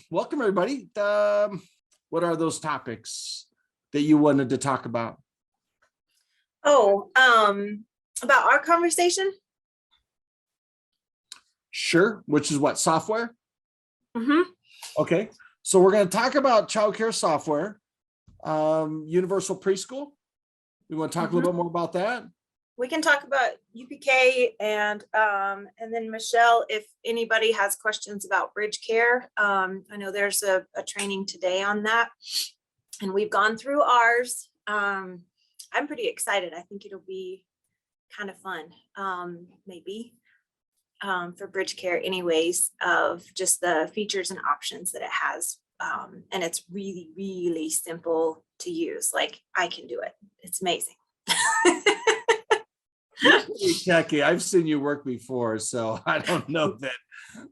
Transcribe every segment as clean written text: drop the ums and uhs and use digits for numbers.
Welcome everybody. What are those topics that you wanted to talk about? Oh, about our conversation? Sure. Which is what, software? Mm-hmm. Okay. So we're going to talk about childcare software, universal preschool. We want to talk a little bit more about that. We can talk about UPK and then Michelle, if anybody has questions about Bridge Care. I know there's a training today on that, and we've gone through ours. I'm pretty excited. I think it'll be kind of fun, maybe for Bridge Care anyways, of just the features and options that it has. And it's really, really simple to use. Like, I can do it. It's amazing. Jackie, I've seen you work before, so I don't know that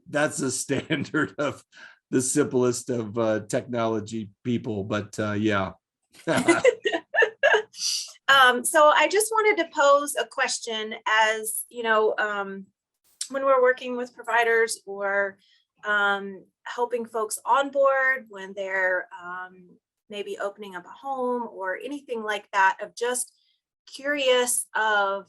that's a standard of the simplest of technology people, but yeah. So I just wanted to pose a question, as you know, when we're working with providers or helping folks on board when they're maybe opening up a home or anything like that, of just curious of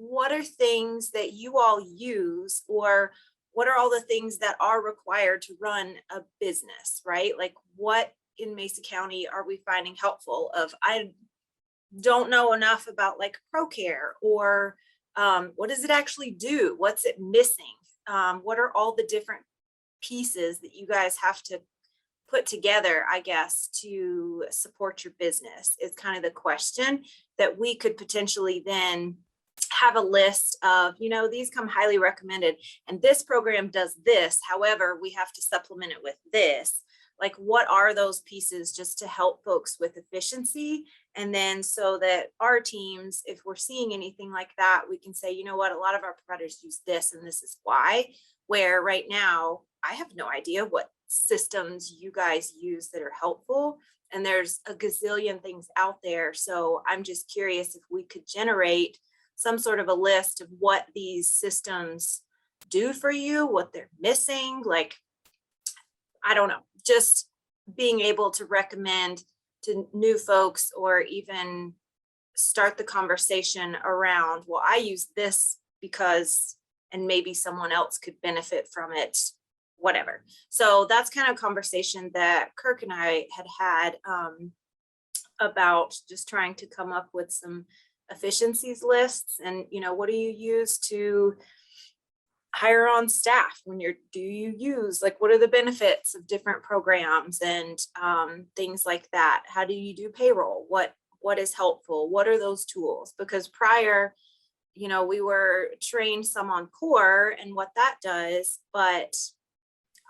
what are things that you all use, or what are all the things that are required to run a business, right? Like, what in Mesa County are we finding helpful? I don't know enough about like ProCare, or what does it actually do? What's it missing? What are all the different pieces that you guys have to put together, I guess, to support your business, is kind of the question that we could potentially then have a list of, these come highly recommended, and this program does this. However, we have to supplement it with this. Like, what are those pieces, just to help folks with efficiency? And then so that our teams, if we're seeing anything like that, we can say, you know what, a lot of our providers use this and this is why. Where right now, I have no idea what systems you guys use that are helpful. And there's a gazillion things out there. So I'm just curious if we could generate some sort of a list of what these systems do for you, what they're missing. Like, I don't know, just being able to recommend to new folks, or even start the conversation around, well, I use this because, and maybe someone else could benefit from it, whatever. So that's kind of conversation that Kirk and I had about just trying to come up with some efficiencies lists. And, what do you use to hire on staff when do you use, like, what are the benefits of different programs and things like that? How do you do payroll? What is helpful? What are those tools? Because prior, we were trained some on core and what that does, but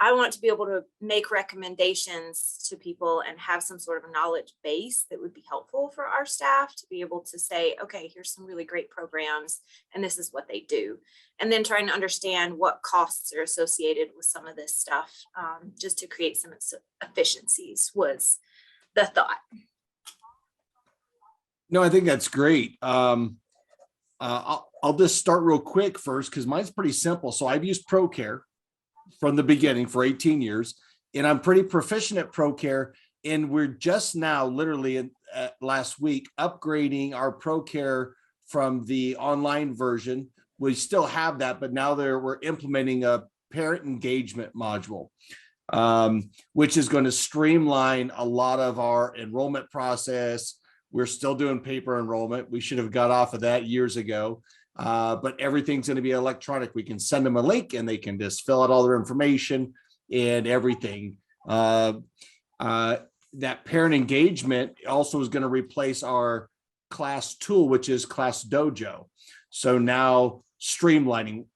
I want to be able to make recommendations to people and have some sort of a knowledge base that would be helpful for our staff to be able to say, okay, here's some really great programs and this is what they do. And then trying to understand what costs are associated with some of this stuff, just to create some efficiencies was the thought. No, I think that's great. I'll just start real quick first, because mine's pretty simple. So I've used ProCare from the beginning for 18 years, and I'm pretty proficient at ProCare. And we're just now, literally last week, upgrading our ProCare from the online version. We still have that, but now we're implementing a parent engagement module, which is going to streamline a lot of our enrollment process. We're still doing paper enrollment. We should have got off of that years ago. But everything's going to be electronic. We can send them a link and they can just fill out all their information and everything. That parent engagement also is going to replace our class tool, which is Class Dojo. So now streamlining,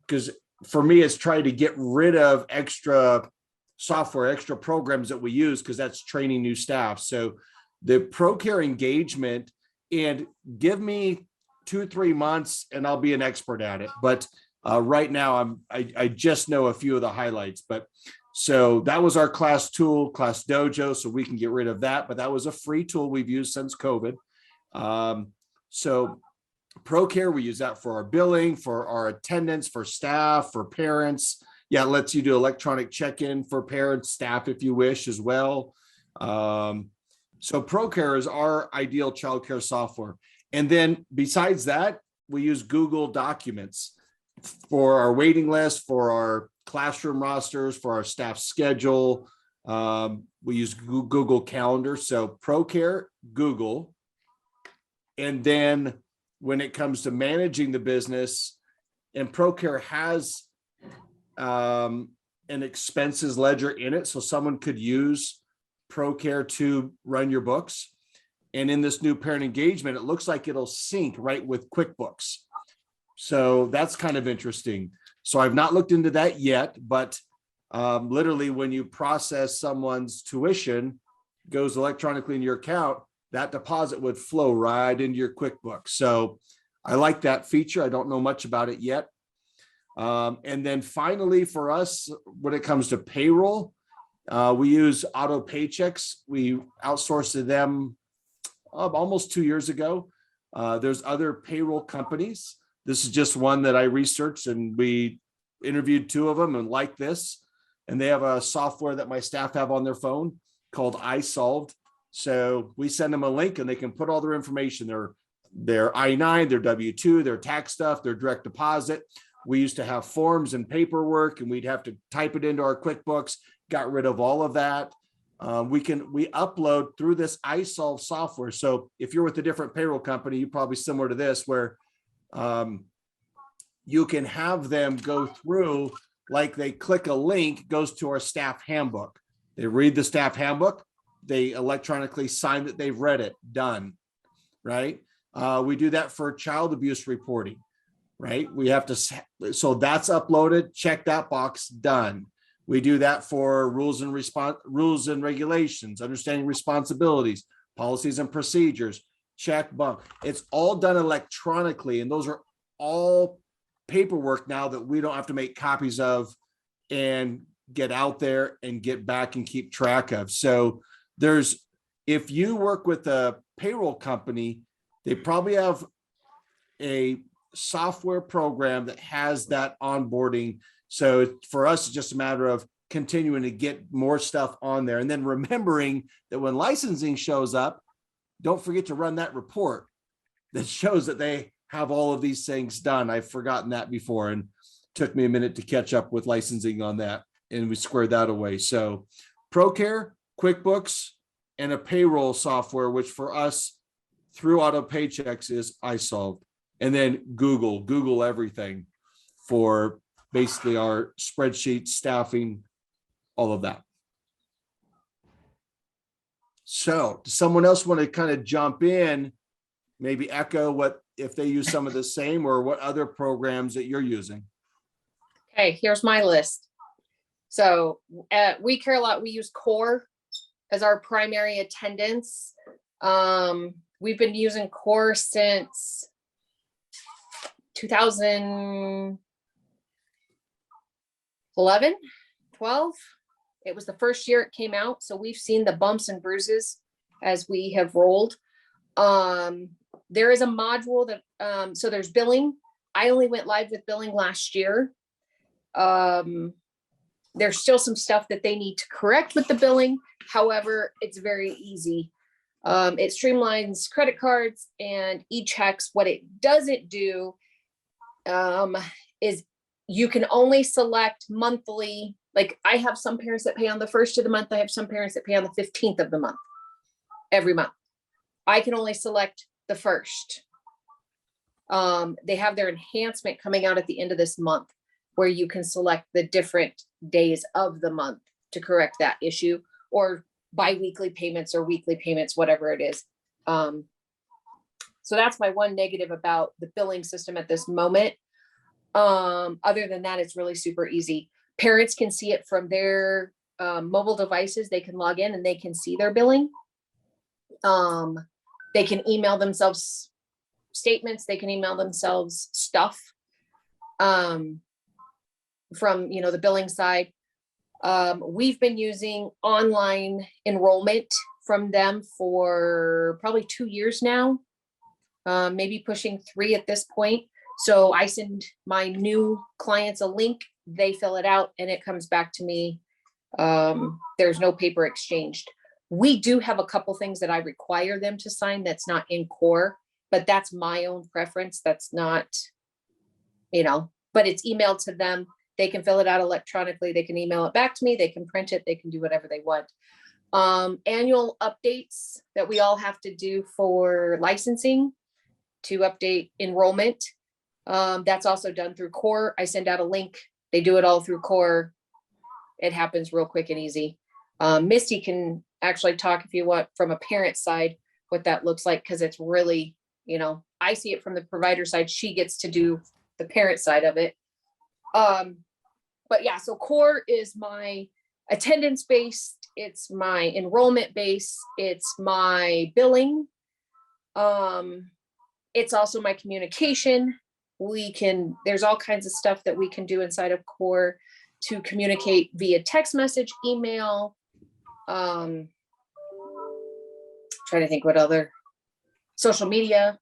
because for me, it's trying to get rid of extra software, extra programs that we use, because that's training new staff. So the ProCare engagement, and give me 2-3 months and I'll be an expert at it. But right now I just know a few of the highlights. But so that was our class tool, Class Dojo. So we can get rid of that, but that was a free tool we've used since COVID. So ProCare, we use that for our billing, for our attendance, for staff, for parents, yeah, it lets you do electronic check-in for parents, staff, if you wish as well. So ProCare is our ideal childcare software. And then besides that, we use Google Documents for our waiting list, for our classroom rosters, for our staff schedule. We use Google Calendar. So ProCare, Google. And then when it comes to managing the business, and ProCare has an expenses ledger in it. So someone could use ProCare to run your books. And in this new parent engagement, it looks like it'll sync right with QuickBooks. So that's kind of interesting. So I've not looked into that yet, but literally when you process someone's tuition, goes electronically in your account, that deposit would flow right into your QuickBooks. So I like that feature. I don't know much about it yet. And then finally for us, when it comes to payroll, we use Auto Paychecks. We outsourced to them almost 2 years ago. There's other payroll companies. This is just one that I researched, and we interviewed 2 of them and liked this. And they have a software that my staff have on their phone called iSolved. So we send them a link and they can put all their information, their I-9, their W-2, their tax stuff, their direct deposit. We used to have forms and paperwork, and we'd have to type it into our QuickBooks, got rid of all of that. We upload through this iSolve software. So if you're with a different payroll company, you're probably similar to this, where you can have them go through, like they click a link, goes to our staff handbook. They read the staff handbook, they electronically sign that they've read it, done, right? We do that for child abuse reporting, right? We have to, so that's uploaded, check that box, done. We do that for rules and regulations, understanding responsibilities, policies and procedures, check bump. It's all done electronically, and those are all paperwork now that we don't have to make copies of and get out there and get back and keep track of. So if you work with a payroll company, they probably have a software program that has that onboarding. So for us, it's just a matter of continuing to get more stuff on there. And then remembering that when licensing shows up, don't forget to run that report that shows that they have all of these things done. I've forgotten that before, and took me a minute to catch up with licensing on that, and we squared that away. So ProCare, QuickBooks, and a payroll software, which for us through Auto Paychecks is iSolved. And then Google everything for basically our spreadsheet, staffing, all of that. So does someone else want to kind of jump in, maybe echo what, if they use some of the same, or what other programs that you're using? Okay, here's my list. So We Care a Lot, we use Core as our primary attendance. We've been using Core since 2011, 12. It was the first year it came out. So we've seen the bumps and bruises as we have rolled. There is a module that, so there's billing. I only went live with billing last year. There's still some stuff that they need to correct with the billing. However, it's very easy. It streamlines credit cards and e-checks. What it doesn't do is you can only select monthly. Like I have some parents that pay on the 1st of the month. I have some parents that pay on the 15th of the month, every month. I can only select the 1st. They have their enhancement coming out at the end of this month, where you can select the different days of the month to correct that issue, or bi-weekly payments or weekly payments, whatever it is. So that's my one negative about the billing system at this moment. Other than that, it's really super easy. Parents can see it from their mobile devices. They can log in and they can see their billing. They can email themselves statements. They can email themselves stuff from, the billing side. We've been using online enrollment from them for probably 2 years now, maybe pushing 3 at this point. So I send my new clients a link, they fill it out and it comes back to me. There's no paper exchanged. We do have a couple things that I require them to sign that's not in core, but that's my own preference. That's not, but it's emailed to them. They can fill it out electronically. They can email it back to me. They can print it. They can do whatever they want. Annual updates that we all have to do for licensing to update enrollment. That's also done through Core. I send out a link. They do it all through Core. It happens real quick and easy. Misty can actually talk if you want from a parent side, what that looks like. Cause it's really, I see it from the provider side. She gets to do the parent side of it. But yeah, so Core is my attendance based. It's my enrollment base. It's my billing. It's also my communication. There's all kinds of stuff that we can do inside of Core to communicate via text message, email. Trying to think what other social media.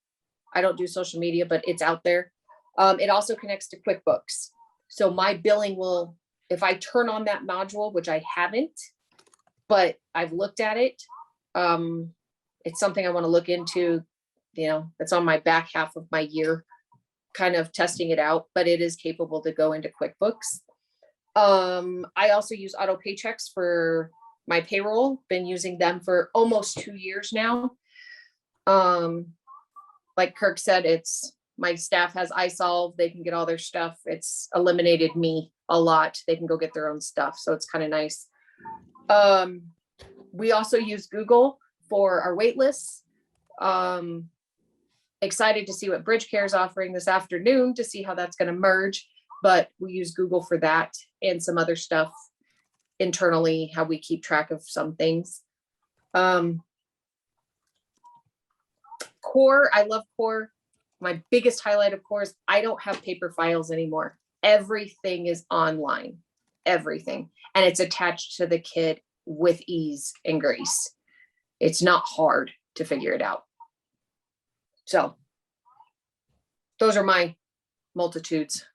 I don't do social media, but it's out there. It also connects to QuickBooks. So my billing will, if I turn on that module, which I haven't, but I've looked at it. It's something I want to look into, it's on my back half of my year, kind of testing it out, but it is capable to go into QuickBooks. I also use auto paychecks for my payroll, been using them for almost 2 years now. Like Kirk said, my staff has iSolve, they can get all their stuff. It's eliminated me a lot. They can go get their own stuff. So it's kind of nice. We also use Google for our wait lists. Excited to see what Bridgecare is offering this afternoon to see how that's going to merge, but we use Google for that and some other stuff internally, how we keep track of some things. Core, I love Core. My biggest highlight of Core is I don't have paper files anymore. Everything is online, everything. And it's attached to the kid with ease and grace. It's not hard to figure it out. So those are my multitudes.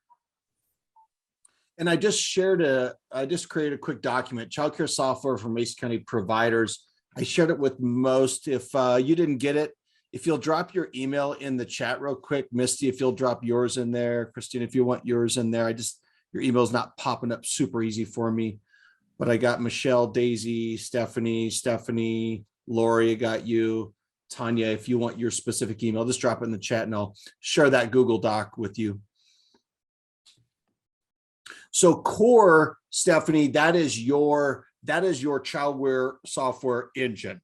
And I just created a quick document, childcare software for Mason County providers. I shared it with most. If you didn't get it, if you'll drop your email in the chat real quick, Misty, if you'll drop yours in there, Christine, if you want yours in there, your email's not popping up super easy for me, but I got Michelle, Daisy, Stephanie, Lori, I got you, Tanya. If you want your specific email, just drop it in the chat and I'll share that Google Doc with you. So Core, Stephanie, that is your childcare software engine,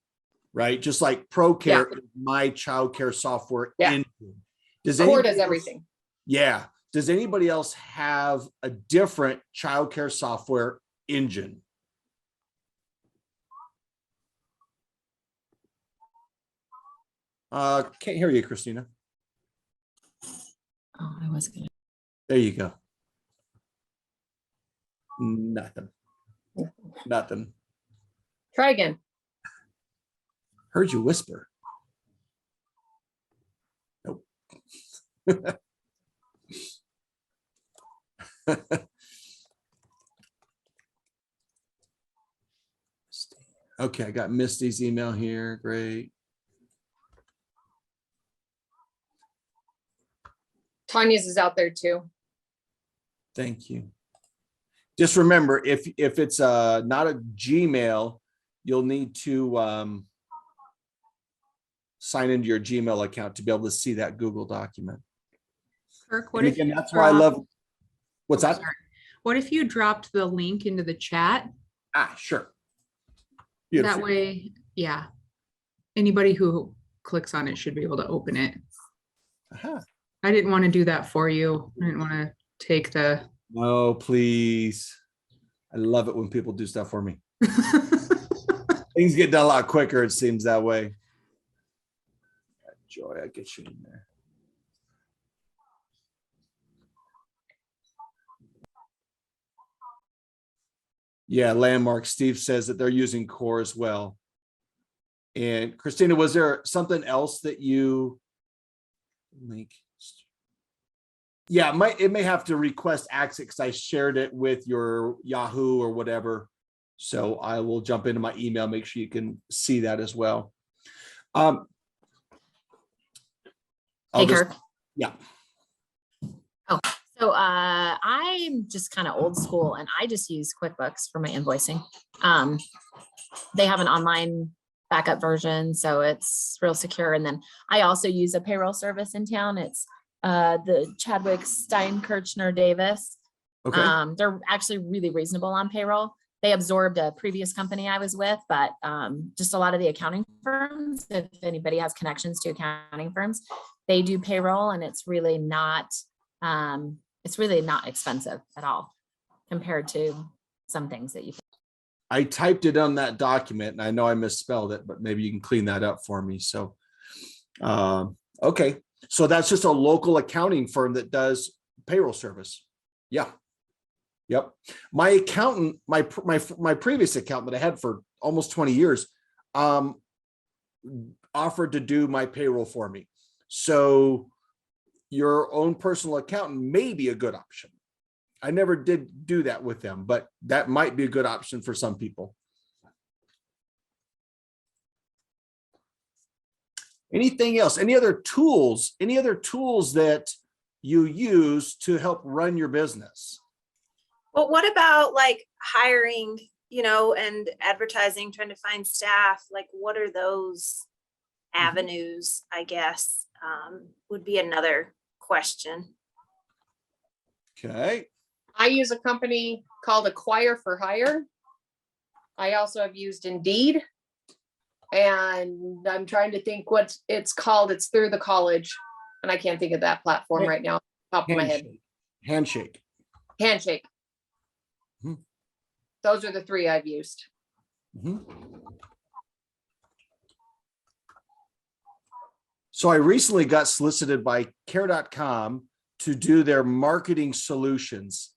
right? Just like ProCare is my childcare software engine. Core does everything. Yeah. Does anybody else have a different childcare software engine? Can't hear you, Christina. Oh, I was gonna. There you go. Nothing. Try again. Heard you whisper. Nope. Okay, I got Misty's email here. Great. Tanya's is out there too. Thank you. Just remember, if it's not a Gmail, you'll need to sign into your Gmail account to be able to see that Google document. Kirk, And again, that's why I love. What's that? Sorry. What if you dropped the link into the chat? Sure. Beautiful. That way, yeah. Anybody who clicks on it should be able to open it. I didn't want to do that for you. I didn't want to take the. No, please. I love it when people do stuff for me. Things get done a lot quicker, it seems that way. Joy, I get you in there. Yeah, Landmark. Steve says that they're using Core as well. And Christina, was there something else that you link? Yeah, it may have to request access because I shared it with your Yahoo or whatever. So I will jump into my email, make sure you can see that as well. I'll Hey, just- Kirk. yeah. So I'm just kind of old school and I just use QuickBooks for my invoicing. They have an online backup version, so it's real secure. And then I also use a payroll service in town. It's the Chadwick Stein Kirchner Davis. Okay. They're actually really reasonable on payroll. They absorbed a previous company I was with, but just a lot of the accounting firms, if anybody has connections to accounting firms, they do payroll and it's really not expensive at all compared to some things that you can. I typed it on that document and I know I misspelled it, but maybe you can clean that up for me. So, okay. So that's just a local accounting firm that does payroll service. Yeah. Yep. My accountant, my previous accountant that I had for almost 20 years, offered to do my payroll for me. So your own personal accountant may be a good option. I never did do that with them, but that might be a good option for some people. Anything else? Any other tools? Any other tools that you use to help run your business? Well, what about like hiring, and advertising, trying to find staff? Like, what are those avenues, I guess, would be another question. Okay. I use a company called Acquire for Hire. I also have used Indeed. And I'm trying to think what it's called. It's through the college. And I can't think of that platform right now, off the top of my head. Handshake. Handshake. Hmm. Those are the three I've used. Mhm. So I recently got solicited by Care.com to do their marketing solutions.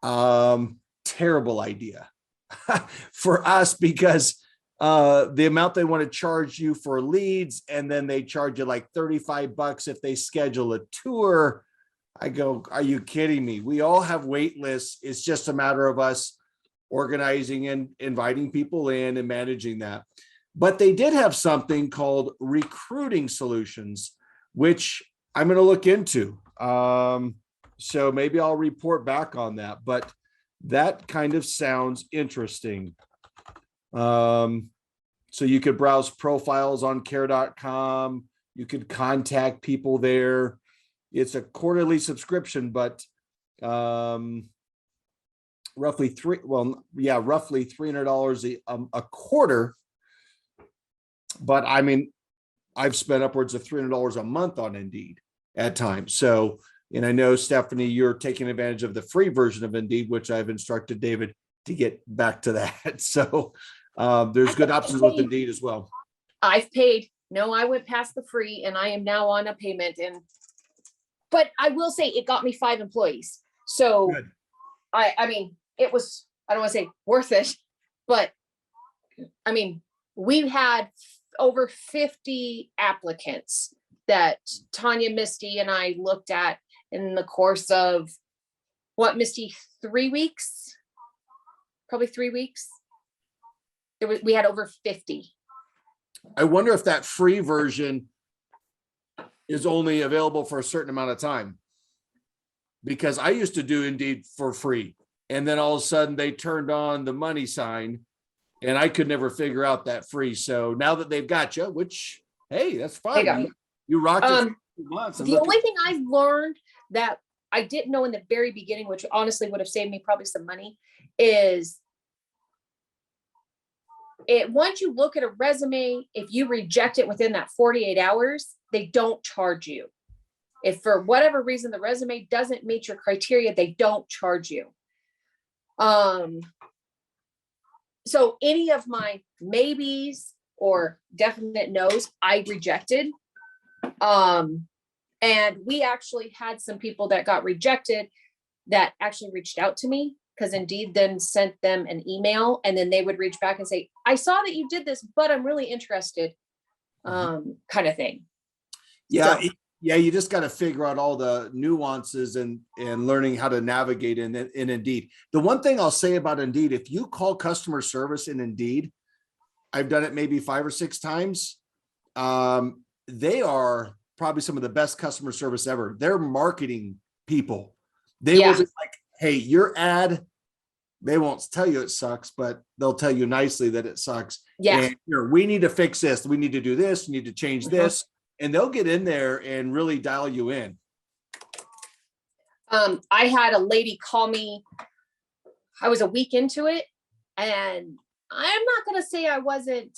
Terrible idea for us because the amount they want to charge you for leads, and then they charge you like $35 if they schedule a tour. I go, are you kidding me? We all have wait lists. It's just a matter of us organizing and inviting people in and managing that. But they did have something called recruiting solutions, which I'm going to look into. So maybe I'll report back on that, but that kind of sounds interesting. So you could browse profiles on care.com. You could contact people there. It's a quarterly subscription, but roughly $300 a quarter. But I mean, I've spent upwards of $300 a month on Indeed at times. So, and I know, Stephanie, you're taking advantage of the free version of Indeed, which I've instructed David to get back to that. So there's good options with Indeed as well. I've paid. No, I went past the free and I am now on a payment. But I will say it got me 5 employees. So Good. I mean, it was, I don't want to say worth it, but I mean, we've had over 50 applicants that Tanya, Misty, and I looked at in the course of what, Misty, 3 weeks? Probably 3 weeks. We had over 50. I wonder if that free version is only available for a certain amount of time, because I used to do Indeed for free. And then all of a sudden they turned on the money sign and I could never figure out that free. So now that they've got you, which, hey, that's fine. You rocked it for 2 months. The only thing I've learned that I didn't know in the very beginning, which honestly would have saved me probably some money, is once you look at a resume, if you reject it within that 48 hours, they don't charge you. If for whatever reason the resume doesn't meet your criteria, they don't charge you. So any of my maybes or definite no's, I rejected. And we actually had some people that got rejected that actually reached out to me, because Indeed then sent them an email, and then they would reach back and say, I saw that you did this, but I'm really interested, kind of thing. Yeah, So- Yeah, you just got to figure out all the nuances and learning how to navigate in Indeed. The one thing I'll say about Indeed, if you call customer service in Indeed, I've done it maybe 5 or 6 times. They are probably some of the best customer service ever. They're marketing people. They will Yeah. be like, hey, your ad, they won't tell you it sucks, but they'll tell you nicely that it sucks. Yeah. And here, we need to fix this. We need to do this. We need to change this. And they'll get in there and really dial you in. I had a lady call me, I was a week into it, and I'm not gonna say I wasn't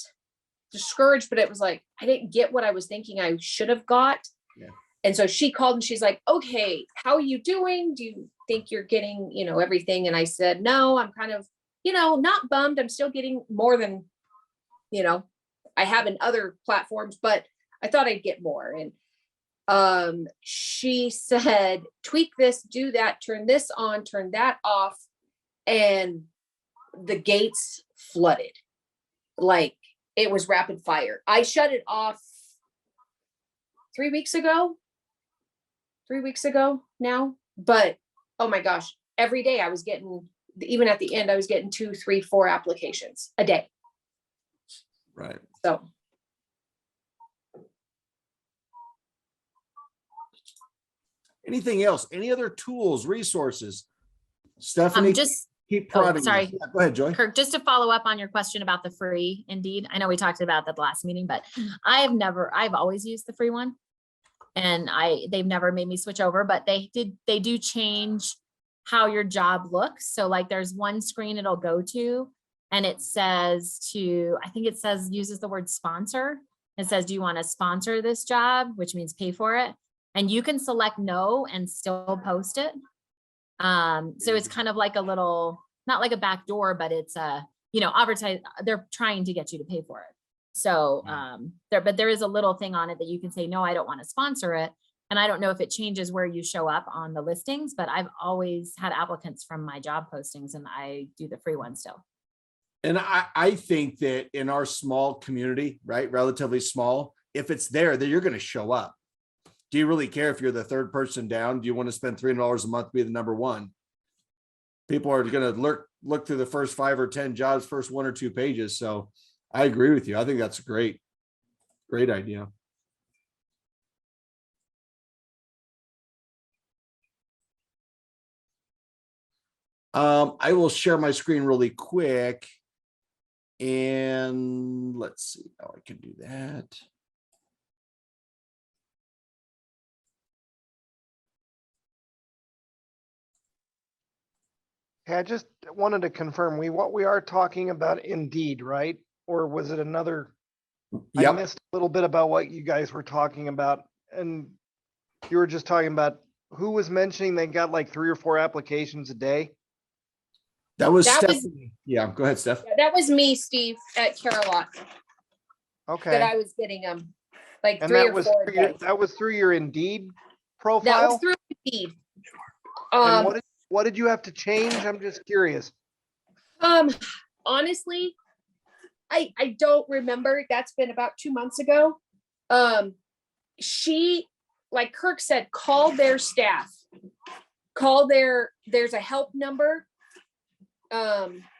discouraged, but it was like, I didn't get what I was thinking I should have got. Yeah. And so she called and she's like, okay, how are you doing? Do you think you're getting, everything? And I said, no, I'm kind of, not bummed. I'm still getting more than, I have in other platforms, but I thought I'd get more. And she said, tweak this, do that, turn this on, turn that off. And the gates flooded. Like it was rapid fire. I shut it off 3 weeks ago now, but oh my gosh, every day I was getting, even at the end, I was getting 2, 3, 4 applications a day. Right. So. Anything else? Any other tools, resources? Stephanie, Just, keep oh, prodding. sorry. Yeah, go ahead, Joy. Kirk, just to follow up on your question about the free Indeed. I know we talked about that last meeting, but I've always used the free one. And they've never made me switch over, but they do change how your job looks. So like there's one screen it'll go to and it says uses the word sponsor. It says, do you want to sponsor this job? Which means pay for it. And you can select no and still post it. So it's kind of like a little, not like a back door, but it's advertise. They're trying to get you to pay for it. So there is a little thing on it that you can say, no, I don't want to sponsor it. And I don't know if it changes where you show up on the listings, but I've always had applicants from my job postings and I do the free one still. And I think that in our small community, right, relatively small, if it's there, then you're going to show up. Do you really care if you're the third person down? Do you want to spend $300 a month to be the number one? People are going to look through the first 5 or 10 jobs, first 1 or 2 pages. So I agree with you. I think that's a great idea. I will share my screen really quick. And let's see how I can do that. Hey, I just wanted to confirm, what we are talking about Indeed, right? Or was it another? I Yep. missed a little bit about what you guys were talking about. And you were just talking about who was mentioning they got like 3 or 4 applications a day? That was That was- Stephanie. Yeah, go ahead, Steph. That was me, Steve, at Carolot, that Okay. I was getting them like And 3 that or was 4 a through your, day. that was through your Indeed That profile? was through Indeed. And what did you have to change? I'm just curious. Honestly, I don't remember. That's been about 2 months ago. She, like Kirk said, call their staff. There's a help number.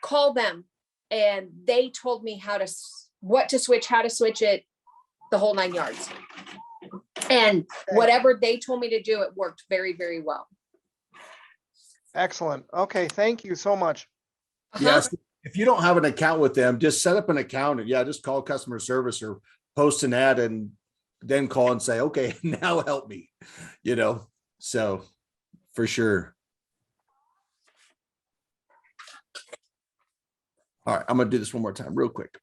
Call them. And they told me what to switch, how to switch it, the whole 9 yards. And whatever they told me to do, it worked very, very well. Excellent. Okay, thank you so much. Yes. If you don't have an account with them, just set up an account and just call customer service or post an ad and then call and say, okay, now help me, so for sure. All right, I'm going to do this one more time real quick.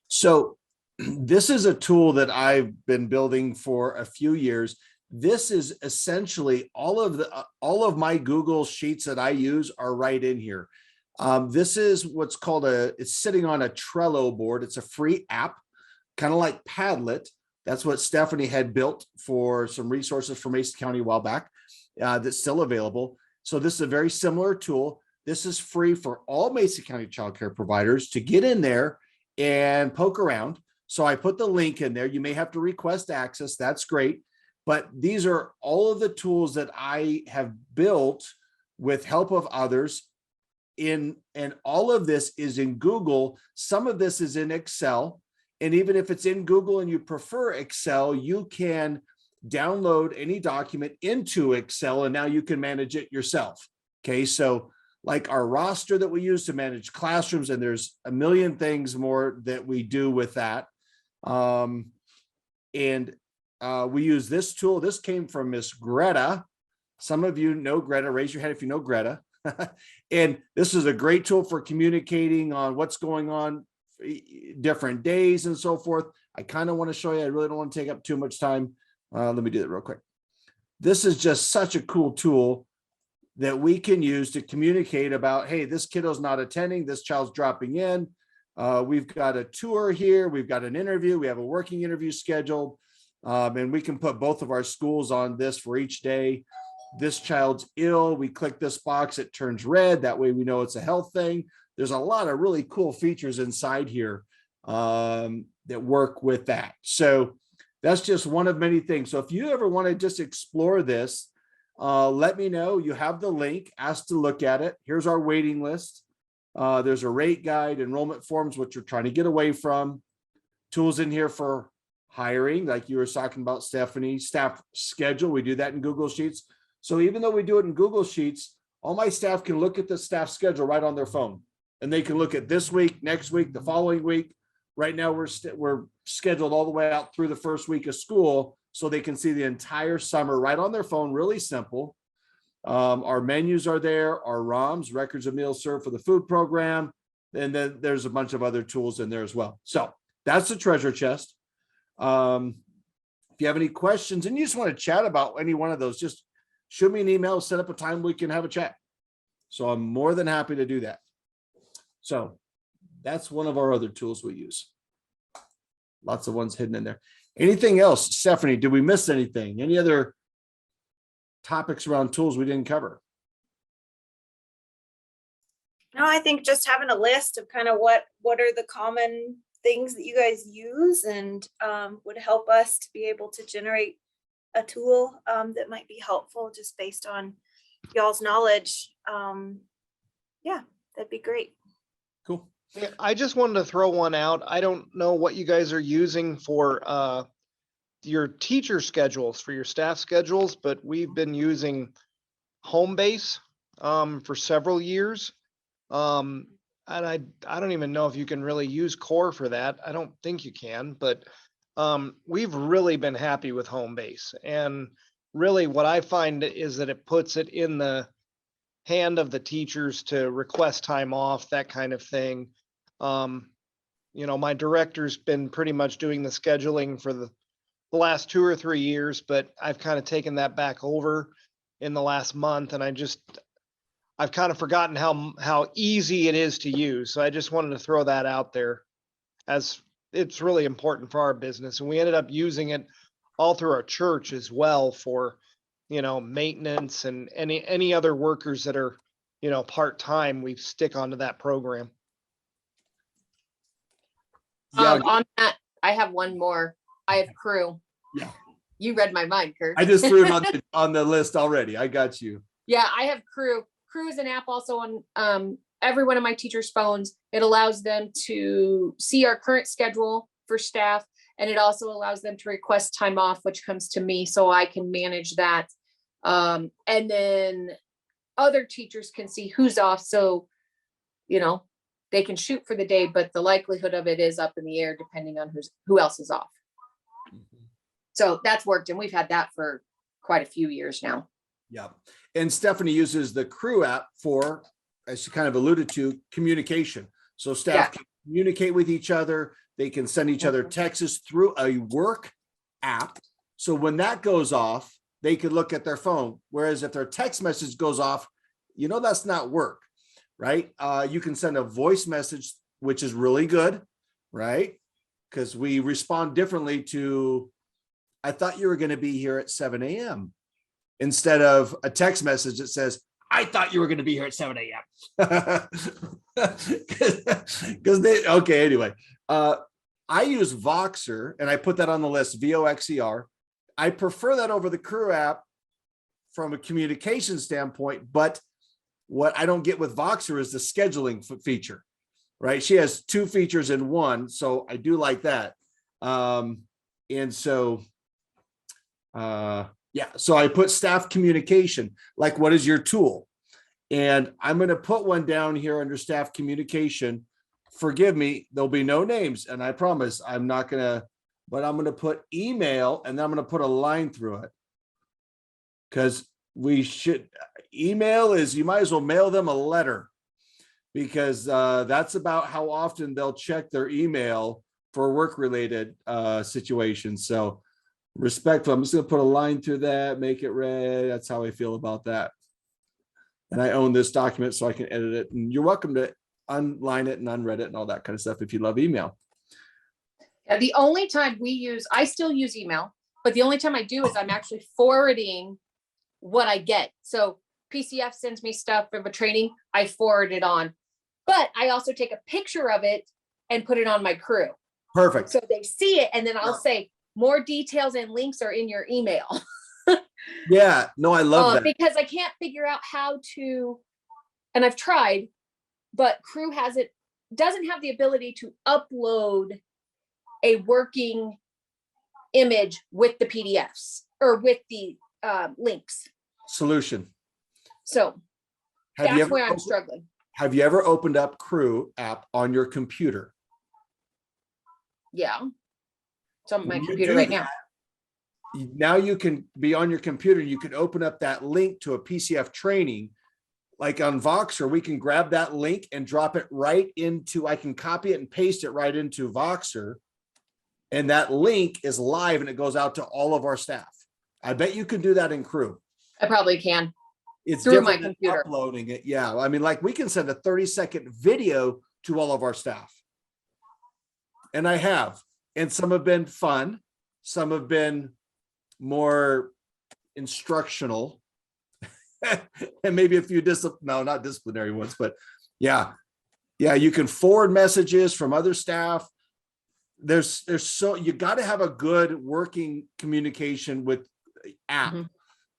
So this is a tool that I've been building for a few years. This is essentially all of my Google Sheets that I use are right in here. This is what's called it's sitting on a Trello board. It's a free app, kind of like Padlet. That's what Stephanie had built for some resources for Mason County a while back. That's still available. So this is a very similar tool. This is free for all Mason County childcare providers to get in there and poke around. So I put the link in there. You may have to request access. That's great. But these are all of the tools that I have built with help of others and all of this is in Google. Some of this is in Excel. And even if it's in Google and you prefer Excel, you can download any document into Excel and now you can manage it yourself. Okay, so like our roster that we use to manage classrooms, and there's a million things more that we do with that. We use this tool. This came from Miss Greta. Some of you know Greta. Raise your hand if you know Greta. And this is a great tool for communicating on what's going on different days and so forth. I kind of want to show you. I really don't want to take up too much time. Let me do that real quick. This is just such a cool tool that we can use to communicate about, hey, this kiddo's not attending, this child's dropping in. We've got a tour here. We've got an interview. We have a working interview scheduled. And we can put both of our schools on this for each day. This child's ill. We click this box, it turns red. That way we know it's a health thing. There's a lot of really cool features inside here that work with that. So that's just one of many things. So if you ever want to just explore this, let me know. You have the link, ask to look at it. Here's our waiting list. There's a rate guide, enrollment forms, which we're trying to get away from. Tools in here for hiring, like you were talking about, Stephanie. Staff schedule, we do that in Google Sheets. So even though we do it in Google Sheets, all my staff can look at the staff schedule right on their phone. And they can look at this week, next week, the following week. Right now, we're scheduled all the way out through the first week of school, so they can see the entire summer right on their phone. Really simple. Our menus are there, our ROMs, records of meals served for the food program. And then there's a bunch of other tools in there as well. So that's the treasure chest. If you have any questions and you just want to chat about any one of those, just shoot me an email, set up a time we can have a chat. So I'm more than happy to do that. So that's one of our other tools we use. Lots of ones hidden in there. Anything else, Stephanie? Did we miss anything? Any other topics around tools we didn't cover? No, I think just having a list of kind of what are the common things that you guys use and would help us to be able to generate a tool that might be helpful just based on y'all's knowledge. Yeah, that'd be great. Cool. Yeah, I just wanted to throw one out. I don't know what you guys are using for your teacher schedules, for your staff schedules, but we've been using Homebase for several years. And I don't even know if you can really use Core for that. I don't think you can, but we've really been happy with Homebase. And really what I find is that it puts it in the hand of the teachers to request time off, that kind of thing. You know, my director's been pretty much doing the scheduling for the last 2 or 3 years, but I've kind of taken that back over in the last month. And I've kind of forgotten how easy it is to use. So I just wanted to throw that out there, as it's really important for our business. And we ended up using it all through our church as well for, you know, maintenance and any other workers that are, you know, part-time, we stick onto that program. Yeah, On that, I have one more. I have Crew. Yeah. You read my mind, Kurt. I just threw it on the list already. I got you. Yeah, I have Crew. Crew is an app also on every one of my teachers' phones. It allows them to see our current schedule for staff, and it also allows them to request time off, which comes to me, so I can manage that. And then other teachers can see who's off, so you know they can shoot for the day, but the likelihood of it is up in the air depending on who else is off. So that's worked, and we've had that for quite a few years now. Yeah. And Stephanie uses the Crew app for, as she kind of alluded to, communication. So staff can communicate with each other. They can send each other texts through a work app. So when that goes off, they could look at their phone. Whereas if their text message goes off, you know, that's not work, right? You can send a voice message, which is really good, right? Because we respond differently to, I thought you were going to be here at 7 a.m. instead of a text message that says, I thought you were going to be here at 7 a.m. Because okay, anyway. I use Voxer and I put that on the list, Voxer. I prefer that over the Crew app from a communication standpoint, but what I don't get with Voxer is the scheduling feature, right? She has two features in one, so I do like that. And so, yeah, so I put staff communication, like what is your tool? And I'm going to put one down here under staff communication. Forgive me, there'll be no names, and I promise I'm not going to, but I'm going to put email, and then I'm going to put a line through it. Because we should, email is, you might as well mail them a letter, because that's about how often they'll check their email for work-related situations. So respectful, I'm just going to put a line through that, make it red. That's how I feel about that. And I own this document so I can edit it. And you're welcome to unline it and unread it and all that kind of stuff if you love email. And the only time we use, I still use email, but the only time I do is I'm actually forwarding what I get. So PCF sends me stuff from a training, I forward it on, but I also take a picture of it and put it on my Crew. Perfect. So they see it, and then I'll say more details and links are in your email. Yeah, no, I love that. Because I can't figure out how to, and I've tried, but Crew doesn't have the ability to upload a working image with the PDFs or with the links. Solution. So that's where I'm struggling. Have you ever opened up Crew app on your computer? Yeah. It's on my When you computer do right now. Now you can be on your computer. You can open up that link to a PCF training, like on Voxer. We can grab that link and drop it right into, I can copy it and paste it right into Voxer. And that link is live and it goes out to all of our staff. I bet you can do that in Crew. I probably can. It's Through my different than computer. uploading it. Yeah. I mean, like we can send a 30-second video to all of our staff. And I have, and some have been fun. Some have been more instructional and maybe a few not disciplinary ones, but yeah, you can forward messages from other staff. There's so you got to have a good working communication with app.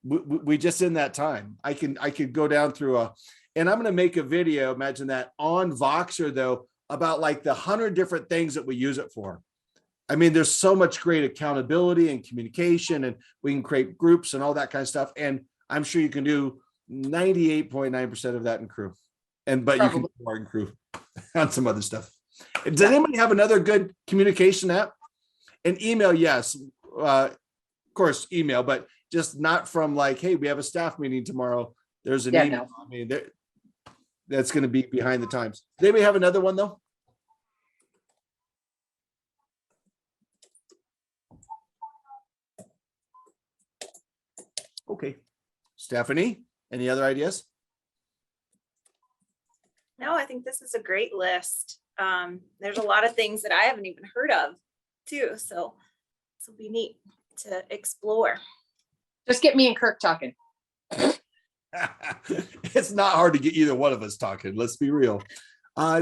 We just in that time. I could go down through and I'm going to make a video, imagine that, on Voxer though, about like the 100 different things that we use it for. I mean, there's so much great accountability and communication, and we can create groups and all that kind of stuff. And I'm sure you can do 98.9% of that in Crew. But you can do more in Crew on some other stuff. Does anybody have another good communication app? And email, yes. Of course, email, but just not from like, hey, we have a staff meeting tomorrow. There's an email. No. I mean, that's going to be behind the times. Does anybody have another one though? Okay. Stephanie, any other ideas? No, I think this is a great list. There's a lot of things that I haven't even heard of too. So this will be neat to explore. Just get me and Kirk talking. It's not hard to get either one of us talking. Let's be real.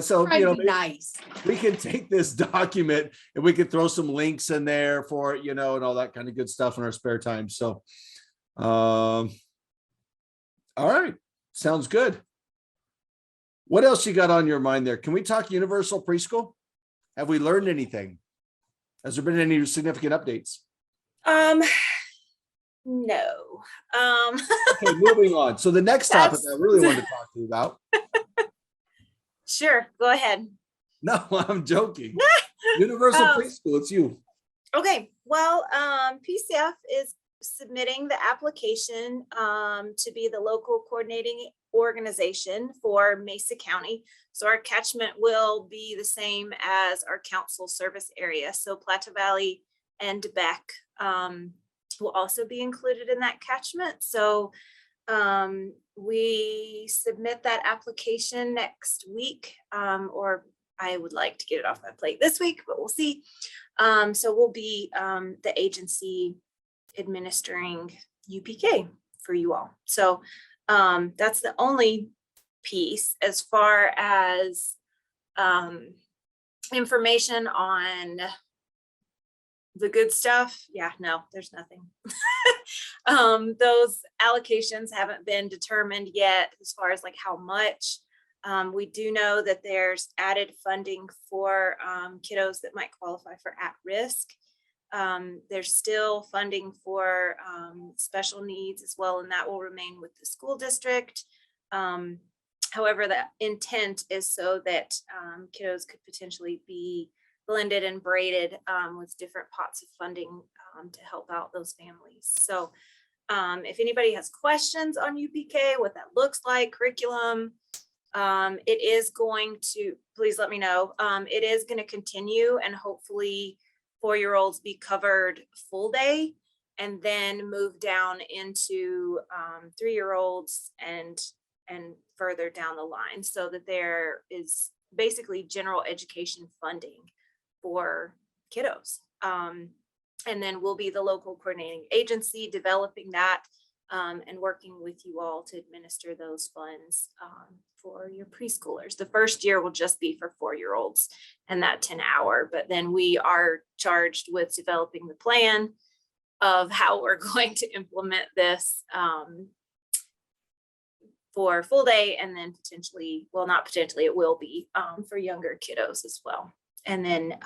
So, nice. We can take this document and we can throw some links in there for it, and all that kind of good stuff in our spare time. So, all right. Sounds good. What else you got on your mind there? Can we talk universal preschool? Have we learned anything? Has there been any significant updates? No. Okay, moving on. So the next topic I really wanted to talk to you about. Sure, go ahead. No, I'm joking. Universal preschool, it's you. Okay, well, PCF is submitting the application to be the local coordinating organization for Mesa County. So our catchment will be the same as our council service area. So Platte Valley and Beck will also be included in that catchment. So we submit that application next week, or I would like to get it off my plate this week, but we'll see. So we'll be the agency administering UPK for you all. So that's the only piece as far as information on the good stuff, yeah, no, there's nothing. Those allocations haven't been determined yet as far as like how much. We do know that there's added funding for kiddos that might qualify for at-risk. There's still funding for special needs as well, and that will remain with the school district. However, the intent is so that kiddos could potentially be blended and braided with different pots of funding to help out those families. So if anybody has questions on UPK, what that looks like, curriculum, it is going to, please let me know. It is going to continue, and hopefully 4-year-olds be covered full day and then move down into 3-year-olds and further down the line, so that there is basically general education funding for kiddos. And then we'll be the local coordinating agency developing that and working with you all to administer those funds for your preschoolers. The first year will just be for 4-year-olds and that 10-hour, but then we are charged with developing the plan of how we're going to implement this for full day, and then potentially, well, not potentially, it will be for younger kiddos as well. And then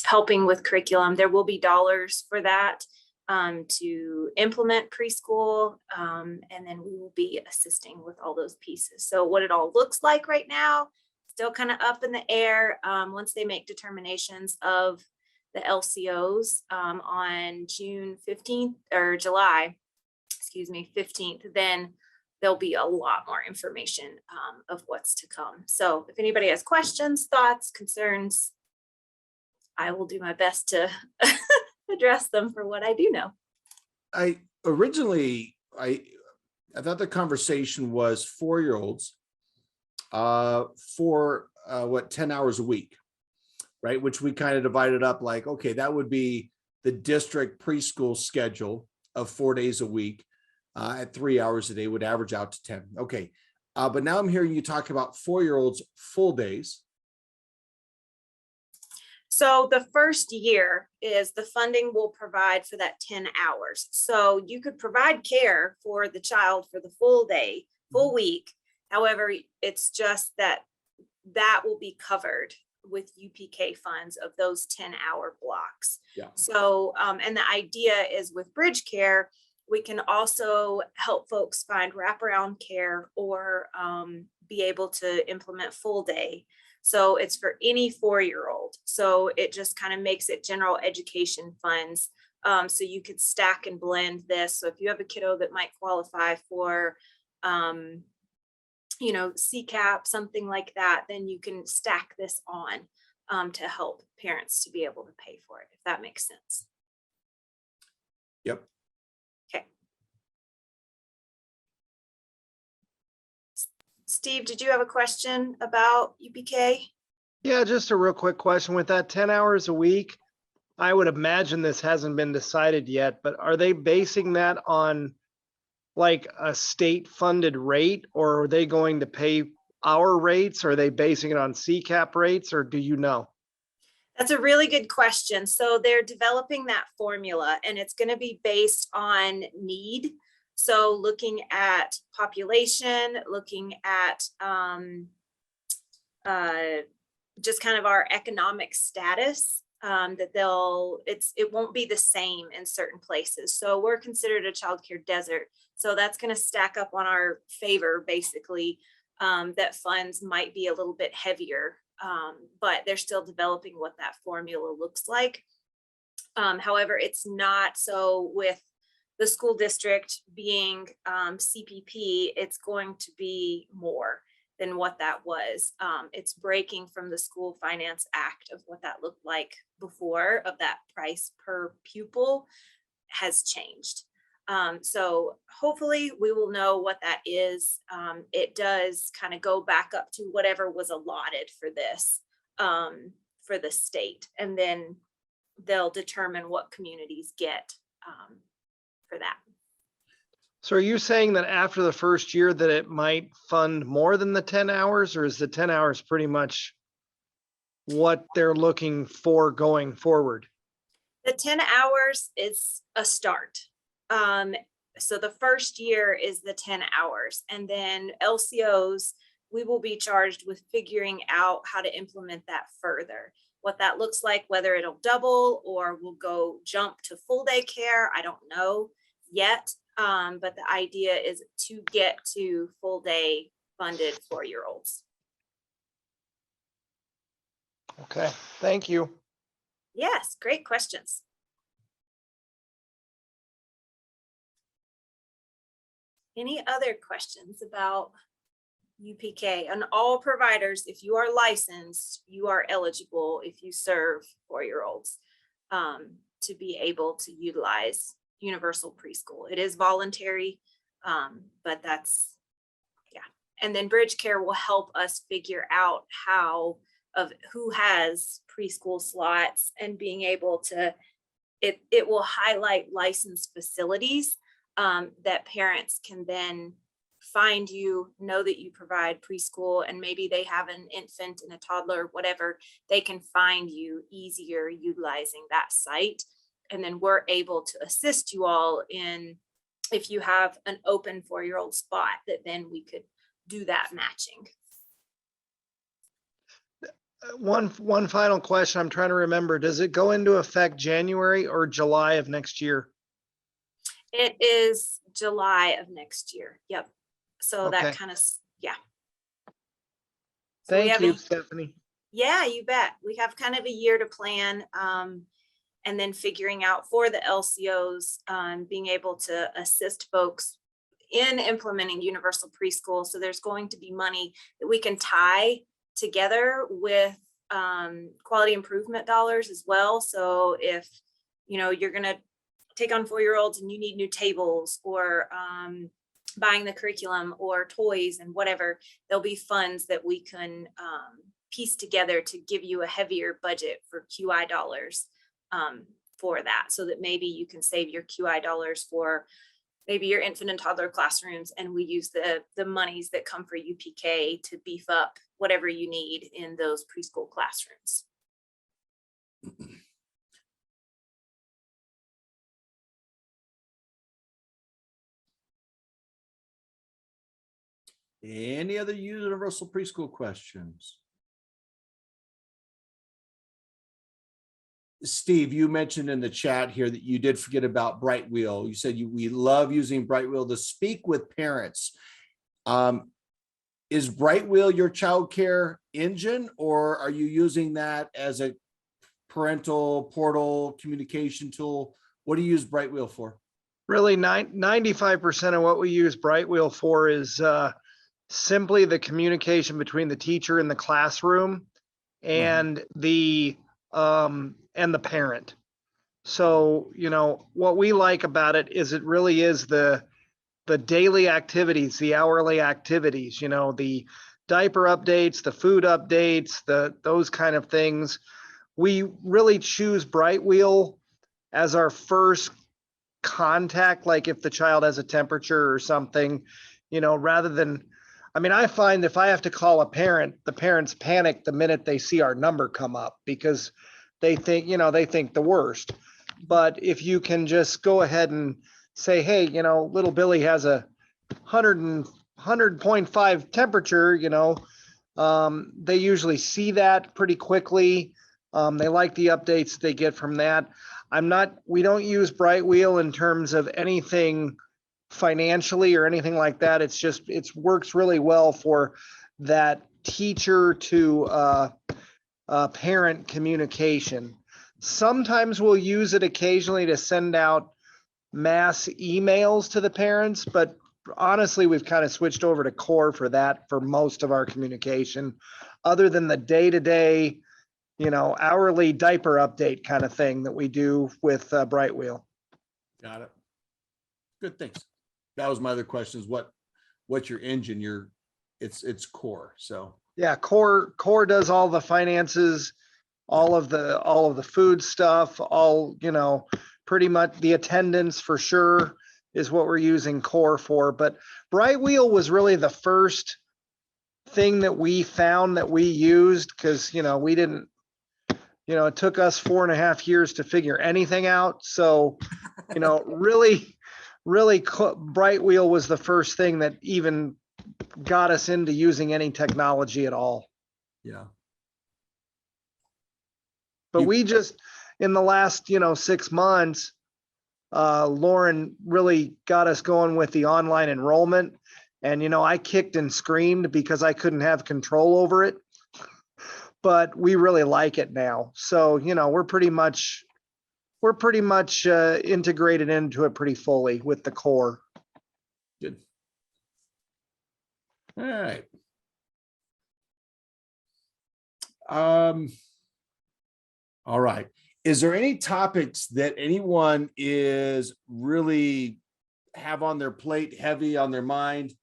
helping with curriculum, there will be dollars for that to implement preschool, and then we will be assisting with all those pieces. So what it all looks like right now, still kind of up in the air. Once they make determinations of the LCOs on June 15th or July, excuse me, 15th, then there'll be a lot more information of what's to come. So if anybody has questions, thoughts, concerns, I will do my best to address them for what I do know. I originally, I thought the conversation was 4-year-olds for 10 hours a week, right? Which we kind of divided up like, okay, that would be the district preschool schedule of 4 days a week at 3 hours a day would average out to 10. Okay. But now I'm hearing you talk about 4-year-olds full days. So the first year is the funding will provide for that 10 hours. So you could provide care for the child for the full day, full week. However, it's just that will be covered with UPK funds of those 10-hour blocks. Yeah. So, and the idea is with Bridge Care, we can also help folks find wraparound care or be able to implement full day. So it's for any 4-year-old. So it just kind of makes it general education funds. So you could stack and blend this. So if you have a kiddo that might qualify for, CCAP, something like that, then you can stack this on to help parents to be able to pay for it, if that makes sense. Yep. Okay. Steve, did you have a question about UPK? Yeah, just a real quick question. With that 10 hours a week, I would imagine this hasn't been decided yet, but are they basing that on like a state funded rate, or are they going to pay our rates? Or are they basing it on CCAP rates, or do you know? That's a really good question. So they're developing that formula, and it's going to be based on need. So looking at population, looking at just kind of our economic status, that it won't be the same in certain places. So we're considered a childcare desert. So that's going to stack up on our favor, basically, that funds might be a little bit heavier, but they're still developing what that formula looks like. However, it's not so with the school district being CPP, it's going to be more than what that was. It's breaking from the School Finance Act of what that looked like before, of that price per pupil has changed. So hopefully we will know what that is. It does kind of go back up to whatever was allotted for this, for the state, and then they'll determine what communities get for that. So are you saying that after the first year that it might fund more than the 10 hours, or is the 10 hours pretty much what they're looking for going forward? The 10 hours is a start. So the first year is the 10 hours, and then LCOs, we will be charged with figuring out how to implement that further. What that looks like, whether it'll double or we'll go jump to full day care, I don't know yet. But the idea is to get to full day funded 4-year-olds. Okay, thank you. Yes, great questions. Any other questions about UPK? And all providers, if you are licensed, you are eligible if you serve 4-year-olds to be able to utilize universal preschool. It is voluntary, but that's, yeah. And then Bridge Care will help us figure out who has preschool slots, and being able to, it will highlight licensed facilities that parents can then find you, know that you provide preschool, and maybe they have an infant and a toddler, whatever, they can find you easier utilizing that site. And then we're able to assist you all in, if you have an open 4-year-old spot, that then we could do that matching. One final question. I'm trying to remember. Does it go into effect January or July of next year? It is July of next year. Yep. So Okay. that kind of, yeah. So we Thank have you, a- Stephanie. Yeah, you bet. We have kind of a year to plan. And then figuring out for the LCOs, being able to assist folks in implementing universal preschool. So there's going to be money that we can tie together with quality improvement dollars as well. So if, you're going to take on 4-year-olds and you need new tables, or buying the curriculum or toys and whatever, there'll be funds that we can piece together to give you a heavier budget for QI dollars for that, so that maybe you can save your QI dollars for maybe your infant and toddler classrooms, and we use the monies that come for UPK to beef up whatever you need in those preschool classrooms. Any other universal preschool questions? Steve, you mentioned in the chat here that you did forget about Brightwheel. You said we love using Brightwheel to speak with parents. Is Brightwheel your childcare engine, or are you using that as a parental portal communication tool? What do you use Brightwheel for? Really, 95% of what we use Brightwheel for is simply the communication between the teacher in the classroom and the parent. So, what we like about it is it really is the daily activities, the hourly activities, the diaper updates, the food updates, those kind of things. We really choose Brightwheel as our first contact, like if the child has a temperature or something, rather than, I find if I have to call a parent, the parents panic the minute they see our number come up, because they think the worst. But if you can just go ahead and say, hey, little Billy has a 100.5 temperature, they usually see that pretty quickly. They like the updates they get from that. We don't use Brightwheel in terms of anything financially or anything like that. It works really well for that teacher to parent communication. Sometimes we'll use it occasionally to send out mass emails to the parents, but honestly, we've kind of switched over to Core for that for most of our communication, other than the day-to-day, hourly diaper update kind of thing that we do with Brightwheel. Got it. Good, thanks. That was my other question, is what's your engine? It's Core. So Yeah, Core does all the finances, all of the food stuff, pretty much the attendance for sure is what we're using Core for. But Brightwheel was really the first thing that we found that we used, because we didn't You know, it took us 4.5 years to figure anything out. So, you know, really, Brightwheel was the first thing that even got us into using any technology at all. Yeah. But You- we just, in the last, 6 months, Lauren really got us going with the online enrollment. And, I kicked and screamed because I couldn't have control over it. But we really like it now. So, we're pretty much integrated into it pretty fully with the core. Good. All right. All right. Is there any topics that anyone is really have on their plate, heavy on their mind?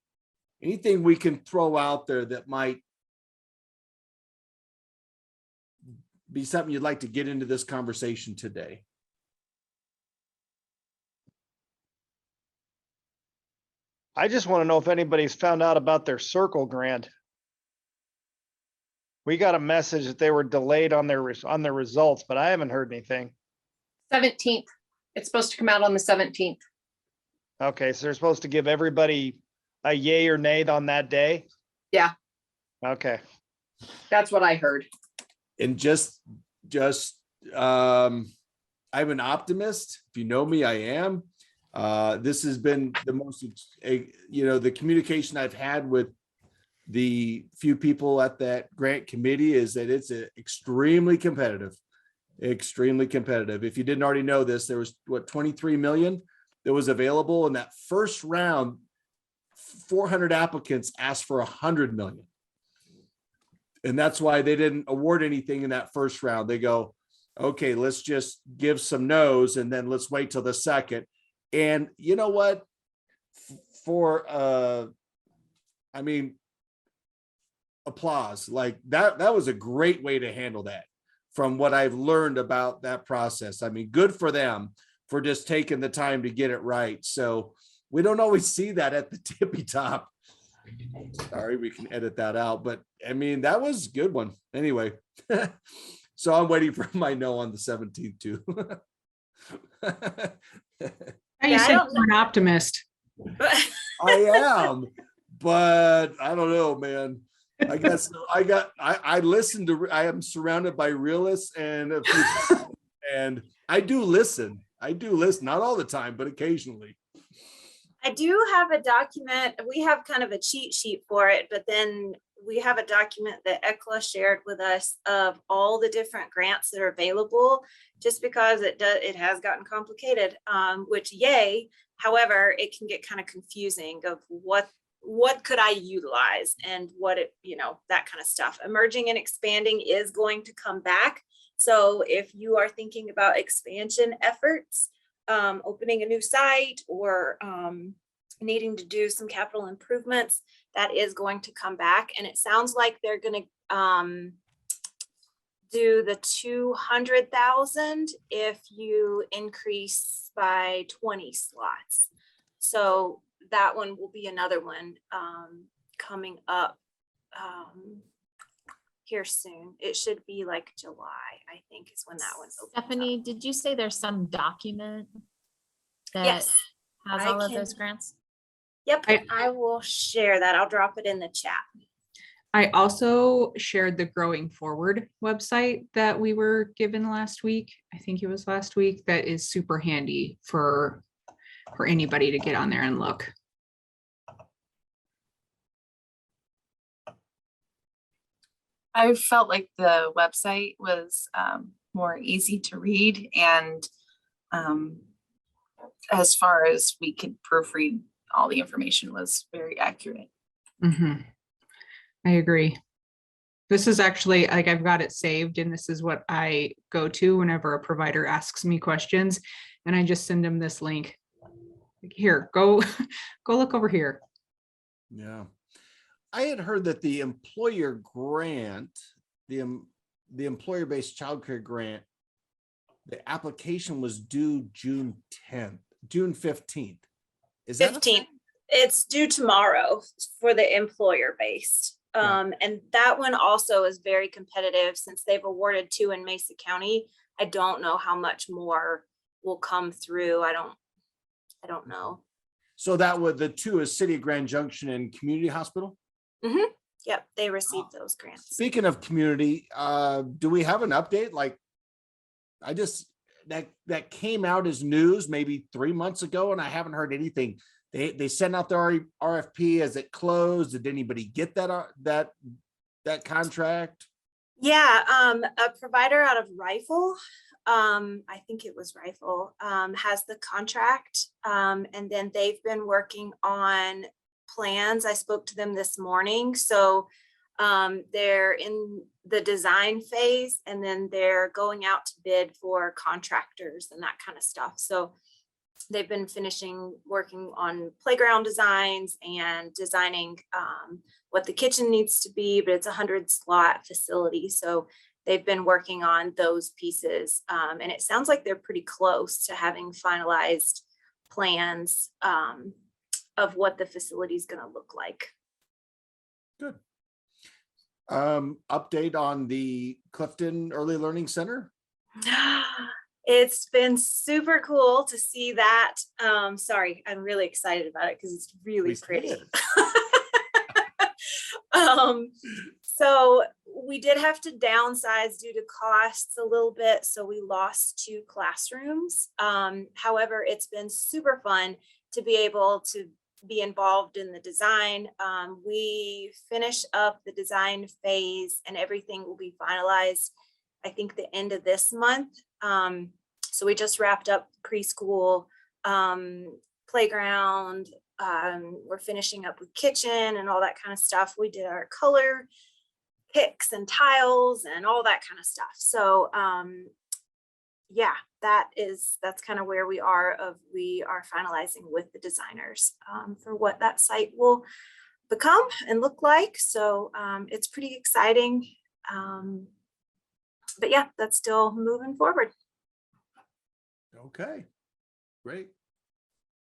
Anything we can throw out there that might be something you'd like to get into this conversation today? I just want to know if anybody's found out about their Circle grant. We got a message that they were delayed on their results, but I haven't heard anything. 17th. It's supposed to come out on the 17th. Okay, so they're supposed to give everybody a yay or nay on that day? Yeah. Okay. That's what I heard. And I'm an optimist. If you know me, I am. This has been the most, the communication I've had with the few people at that grant committee is that it's extremely competitive. If you didn't already know this, there was 23 million that was available in that first round. 400 applicants asked for 100 million. And that's why they didn't award anything in that first round. They go, okay, let's just give some no's and then let's wait till the second. And you know what? Applause. Like that was a great way to handle that from what I've learned about that process. I mean, good for them for just taking the time to get it right. So we don't always see that at the tippy top. Sorry, we can edit that out, but I mean, that was a good one. Anyway, so I'm waiting for my no on the 17th too. You said you're an optimist. I am, but I don't know, man. I guess I listen to, I am surrounded by realists and I do listen, not all the time, but occasionally. I do have a document. We have kind of a cheat sheet for it, but then we have a document that ECLA shared with us of all the different grants that are available, just because it has gotten complicated, which yay. However, it can get kind of confusing of what could I utilize and that kind of stuff. Emerging and expanding is going to come back. So if you are thinking about expansion efforts, opening a new site or needing to do some capital improvements, that is going to come back. And it sounds like they're going to do the 200,000 if you increase by 20 slots. So that one will be another one coming up here soon. It should be like July, I think, is when that one opens up. Stephanie, did you say there's some document that Yes, has I all of can- those grants? Yep, I- I will share that. I'll drop it in the chat. I also shared the Growing Forward website that we were given last week. I think it was last week. That is super handy for anybody to get on there and look. I felt like the website was more easy to read, and as far as we could proofread, all the information was very accurate. Mhm. I agree. This is actually, like, I've got it saved, and this is what I go to whenever a provider asks me questions, and I just send them this link. Like, here, go look over here. Yeah. I had heard that the employer grant, the employer-based childcare grant, the application was due June 15th. Is that 15th. It's due tomorrow for the employer based. Yeah. And that one also is very competitive since they've awarded 2 in Mesa County. I don't know how much more will come through. I don't know. So that would, the 2 is City of Grand Junction and Community Hospital? Yep, they received those grants. Speaking of community, do we have an update? Like, I just, that came out as news maybe 3 months ago and I haven't heard anything. They sent out their RFP. As it closed? Did anybody get that contract? Yeah, a provider out of Rifle, I think it was Rifle, has the contract. And then they've been working on plans. I spoke to them this morning. So they're in the design phase and then they're going out to bid for contractors and that kind of stuff. So they've been working on playground designs and designing what the kitchen needs to be, but it's a 100-slot facility. So they've been working on those pieces. And it sounds like they're pretty close to having finalized plans of what the facility is going to look like. Good. Update on the Clifton Early Learning Center? It's been super cool to see that. Sorry, I'm really excited about it because it's really Please pretty. do. So we did have to downsize due to costs a little bit. So we lost 2 classrooms. However, it's been super fun to be able to be involved in the design. We finish up the design phase and everything will be finalized, I think, the end of this month. So we just wrapped up preschool, playground. We're finishing up with kitchen and all that kind of stuff. We did our color picks and tiles and all that kind of stuff. So yeah, that's kind of where we are. We are finalizing with the designers for what that site will become and look like. So it's pretty exciting. But yeah, that's still moving forward. Okay, great.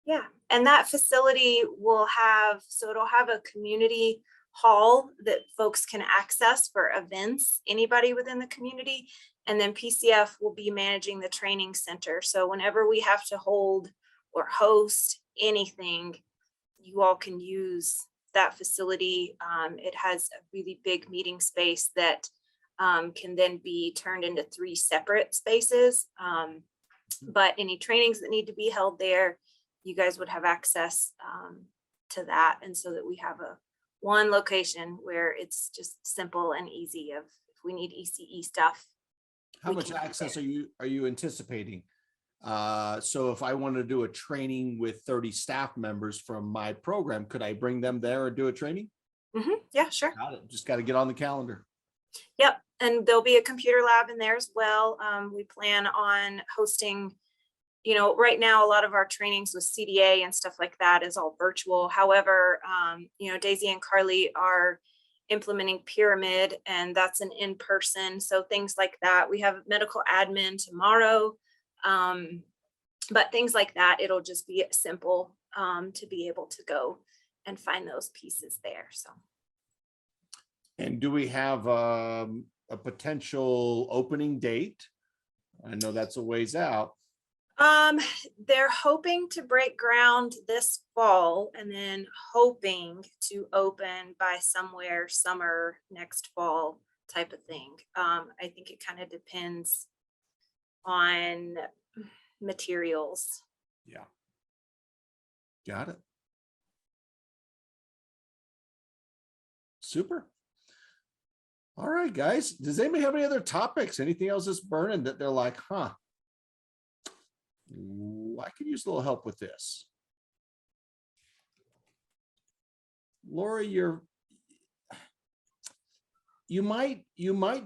Yeah, and that facility will have, so it'll have a community hall that folks can access for events, anybody within the community. And then PCF will be managing the training center. So whenever we have to hold or host anything, you all can use that facility. It has a really big meeting space that can then be turned into 3 separate spaces. But any trainings that need to be held there, you guys would have access to that. And so that we have one location where it's just simple and easy if we need ECE stuff. How much access are you anticipating? So if I wanted to do a training with 30 staff members from my program, could I bring them there and do a training? Yeah, sure. Got it. Just got to get on the calendar. Yep. And there'll be a computer lab in there as well. We plan on hosting, right now, a lot of our trainings with CDA and stuff like that is all virtual. However, Daisy and Carly are implementing Pyramid, and that's an in-person. So things like that. We have medical admin tomorrow. But things like that, it'll just be simple to be able to go and find those pieces there. So. And do we have a potential opening date? I know that's a ways out. They're hoping to break ground this fall and then hoping to open by somewhere summer next fall type of thing. I think it kind of depends on materials. Yeah. Got it. Super. All right, guys. Does anybody have any other topics? Anything else that's burning that they're like, I could use a little help with this. Laura, you might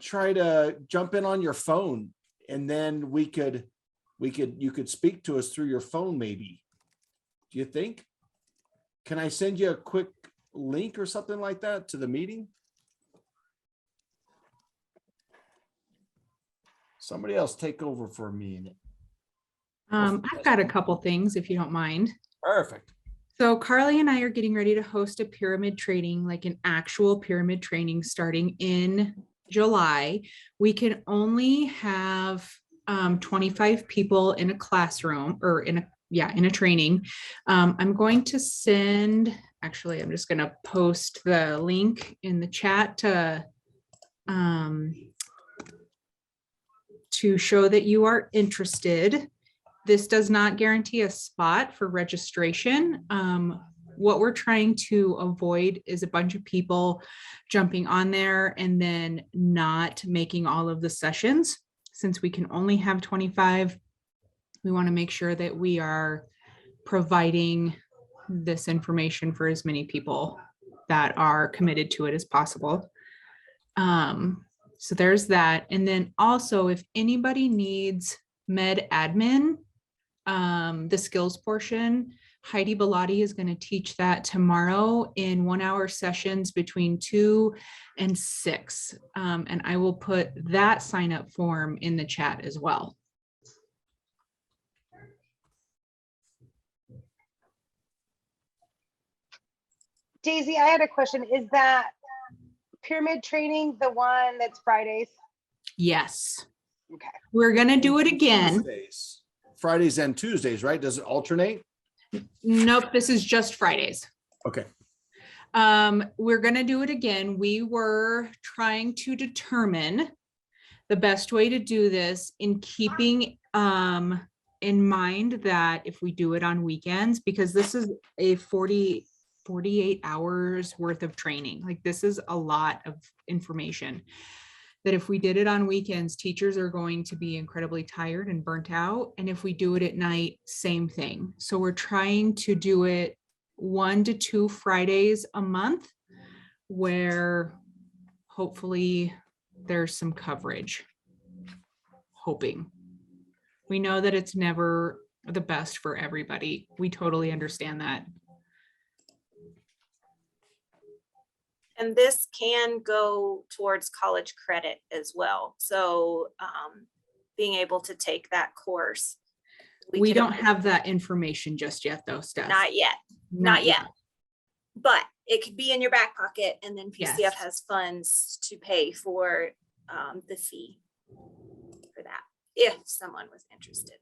try to jump in on your phone and then you could speak to us through your phone maybe. Do you think? Can I send you a quick link or something like that to the meeting? Somebody else take over for a minute. I've got a couple things if you don't mind. Perfect. So Carly and I are getting ready to host a pyramid training, like an actual pyramid training starting in July. We can only have 25 people in a classroom or in a training. I'm going to send, actually, I'm just going to post the link in the chat to show that you are interested. This does not guarantee a spot for registration. What we're trying to avoid is a bunch of people jumping on there and then not making all of the sessions. Since we can only have 25, we want to make sure that we are providing this information for as many people that are committed to it as possible. So there's that. And then also, if anybody needs med admin, the skills portion, Heidi Bellotti is going to teach that tomorrow in 1 hour sessions between 2 and 6. And I will put that sign up form in the chat as well. Daisy, I had a question. Is that pyramid training the one that's Fridays? Yes. Okay. We're going to do it again. Tuesdays. Fridays and Tuesdays, right? Does it alternate? Nope, this is just Fridays. Okay. We're going to do it again. We were trying to determine the best way to do this in keeping in mind that if we do it on weekends, because this is a 48 hours worth of training. Like, this is a lot of information. That if we did it on weekends, teachers are going to be incredibly tired and burnt out. And if we do it at night, same thing. So we're trying to do it 1 to 2 Fridays a month, where hopefully there's some coverage. Hoping. We know that it's never the best for everybody. We totally understand that. And this can go towards college credit as well. So being able to take that course. We can- don't have that information just yet, though, Steph. Not yet, not yet. But it could be in your back pocket, and then PCF Yes. has funds to pay for the fee for that, if someone was interested.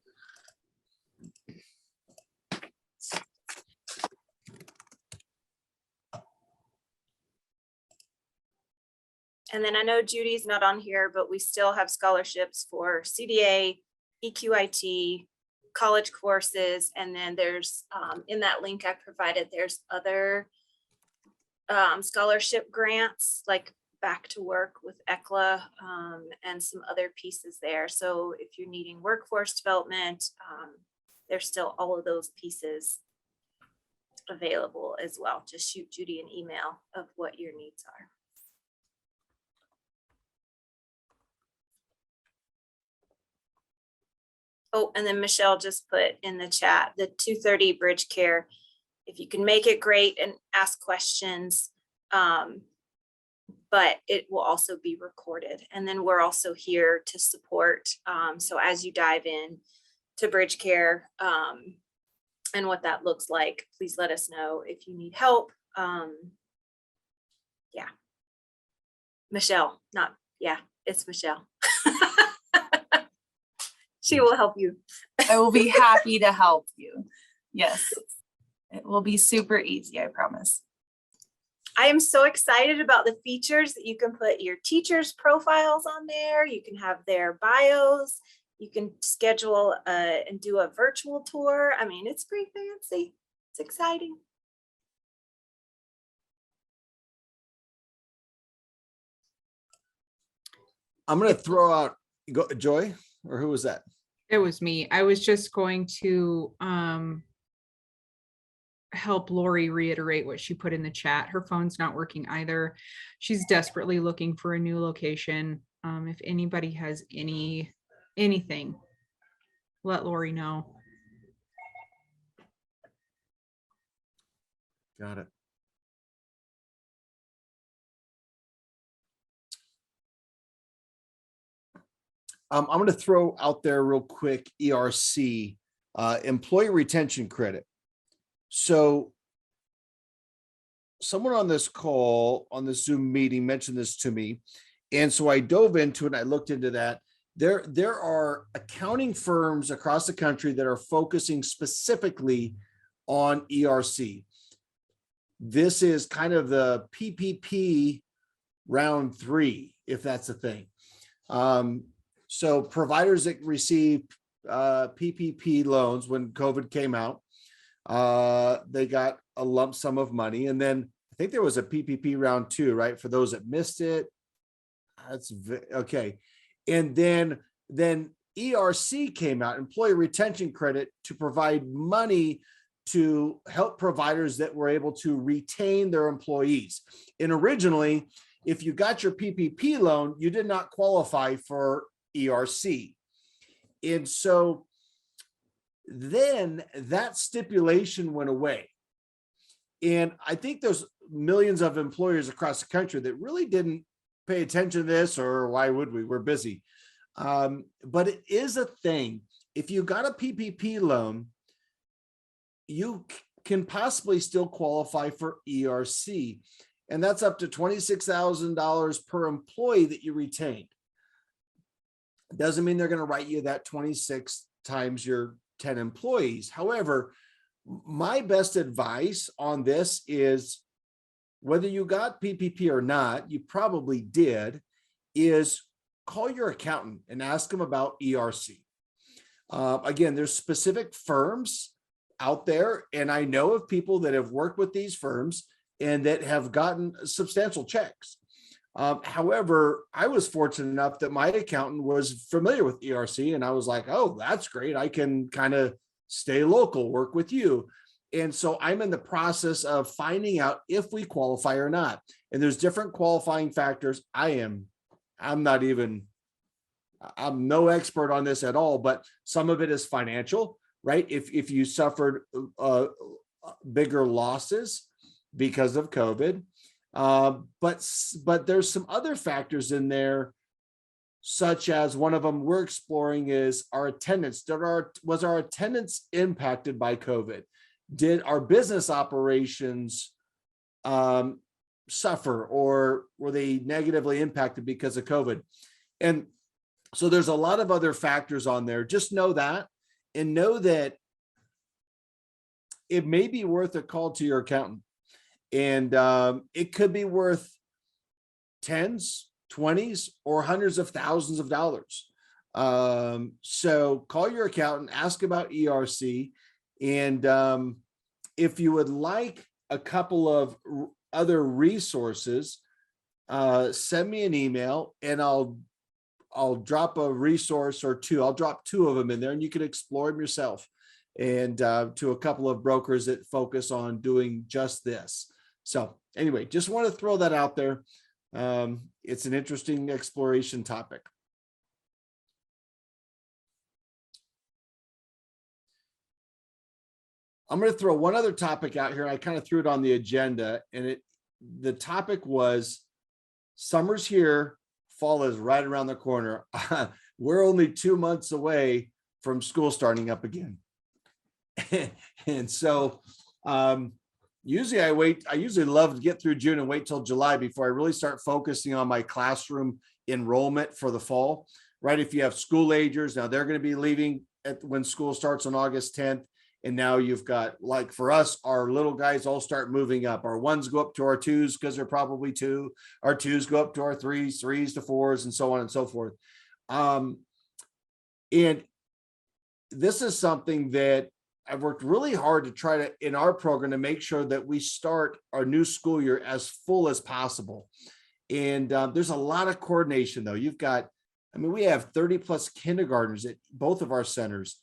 And then I know Judy's not on here, but we still have scholarships for CDA, EQIT, college courses, and then there's in that link I provided, there's other scholarship grants like Back to Work with ECLA and some other pieces there. So if you're needing workforce development, there's still all of those pieces available as well. Just shoot Judy an email of what your needs are. Oh, and then Michelle just put in the chat, the 2:30 bridge care. If you can make it, great, and ask questions. But it will also be recorded. And then we're also here to support. So as you dive in to bridge care and what that looks like, please let us know if you need help. Yeah. Michelle, it's Michelle. She will help you. I will be happy to help you. Yes, it will be super easy, I promise. I am so excited about the features that you can put your teachers' profiles on there. You can have their bios. You can schedule and do a virtual tour. I mean, it's pretty fancy. It's exciting. I'm going to throw out Joy, or who was that? It was me. I was just going to help Lori reiterate what she put in the chat. Her phone's not working either. She's desperately looking for a new location. If anybody has anything, let Lori know. Got it. I'm going to throw out there real quick, ERC, employee retention credit. So someone on this call, on the Zoom meeting, mentioned this to me. And so I dove into it and I looked into that. There are accounting firms across the country that are focusing specifically on ERC. This is kind of the PPP round 3, if that's a thing. So providers that receive PPP loans when COVID came out, they got a lump sum of money. And then I think there was a PPP round 2, right? For those that missed it. That's okay. And then ERC came out, Employee Retention Credit, to provide money to help providers that were able to retain their employees. And originally, if you got your PPP loan, you did not qualify for ERC. And so then that stipulation went away. And I think there's millions of employers across the country that really didn't pay attention to this, or why would we? We're busy. But it is a thing. If you got a PPP loan, you can possibly still qualify for ERC. And that's up to $26,000 per employee that you retained. Doesn't mean they're going to write you that 26 times your 10 employees. However, my best advice on this is, whether you got PPP or not, you probably did, is call your accountant and ask them about ERC. Again, there's specific firms out there, and I know of people that have worked with these firms and that have gotten substantial checks. However, I was fortunate enough that my accountant was familiar with ERC, and I was like, oh, that's great. I can kind of stay local, work with you. And so I'm in the process of finding out if we qualify or not. And there's different qualifying factors. I'm no expert on this at all, but some of it is financial, right? If you suffered bigger losses because of COVID, but there's some other factors in there, such as one of them we're exploring is our attendance. Was our attendance impacted by COVID? Did our business operations suffer, or were they negatively impacted because of COVID? And so there's a lot of other factors on there. Just know that, and know that it may be worth a call to your accountant. And it could be worth tens, 20s, or hundreds of thousands of dollars. So call your accountant, ask about ERC. And if you would like a couple of other resources, send me an email and I'll drop a resource or two. I'll drop 2 of them in there and you can explore them yourself, and to a couple of brokers that focus on doing just this. So anyway, just want to throw that out there. It's an interesting exploration topic. I'm going to throw one other topic out here. I kind of threw it on the agenda, and the topic was summer's here, fall is right around the corner. We're only 2 months away from school starting up again. And so usually I usually love to get through June and wait till July before I really start focusing on my classroom enrollment for the fall, right? If you have school agers, now they're going to be leaving when school starts on August 10th. And now you've got, like for us, our little guys all start moving up. Our 1s go up to our 2s because they're probably 2. Our 2s go up to our 3s, 3s to 4s, and so on and so forth. And this is something that I've worked really hard to try to, in our program, to make sure that we start our new school year as full as possible. And there's a lot of coordination, though. You've got, we have 30 plus kindergartners at both of our centers,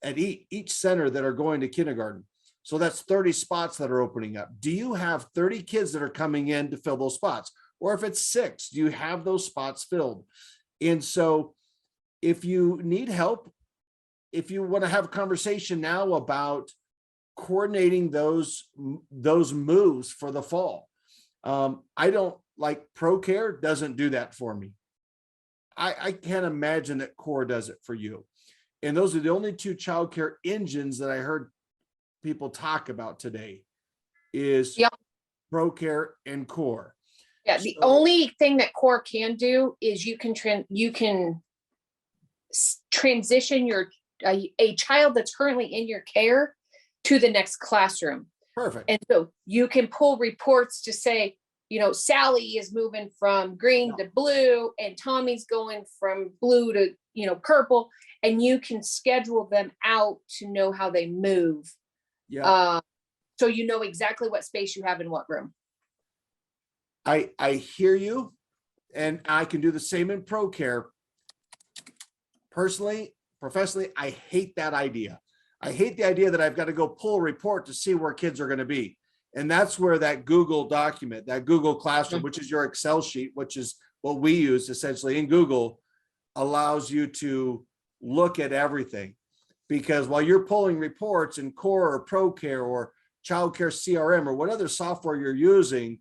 at each center, that are going to kindergarten. So that's 30 spots that are opening up. Do you have 30 kids that are coming in to fill those spots? Or if it's 6, do you have those spots filled? And so if you need help, if you want to have a conversation now about coordinating those moves for the fall, I don't like ProCare doesn't do that for me. I can't imagine that CORE does it for you. And those are the only 2 childcare engines that I heard people talk about today. Is Yep. ProCare, and Core. Yeah, the So- only thing that core can do is you can transition a child that's currently in your care to the next classroom. Perfect. And so you can pull reports to say, Sally is moving from green to blue and Tommy's going from blue to, purple. And you can schedule them out to know how they move. Yeah. So you know exactly what space you have in what room. I hear you, and I can do the same in ProCare. Personally, professionally, I hate that idea. I hate the idea that I've got to go pull a report to see where kids are going to be. And that's where that Google document, that Google Classroom, which is your Excel sheet, which is what we use essentially in Google, allows you to look at everything. Because while you're pulling reports in Core or ProCare or Childcare CRM or what other software you're using,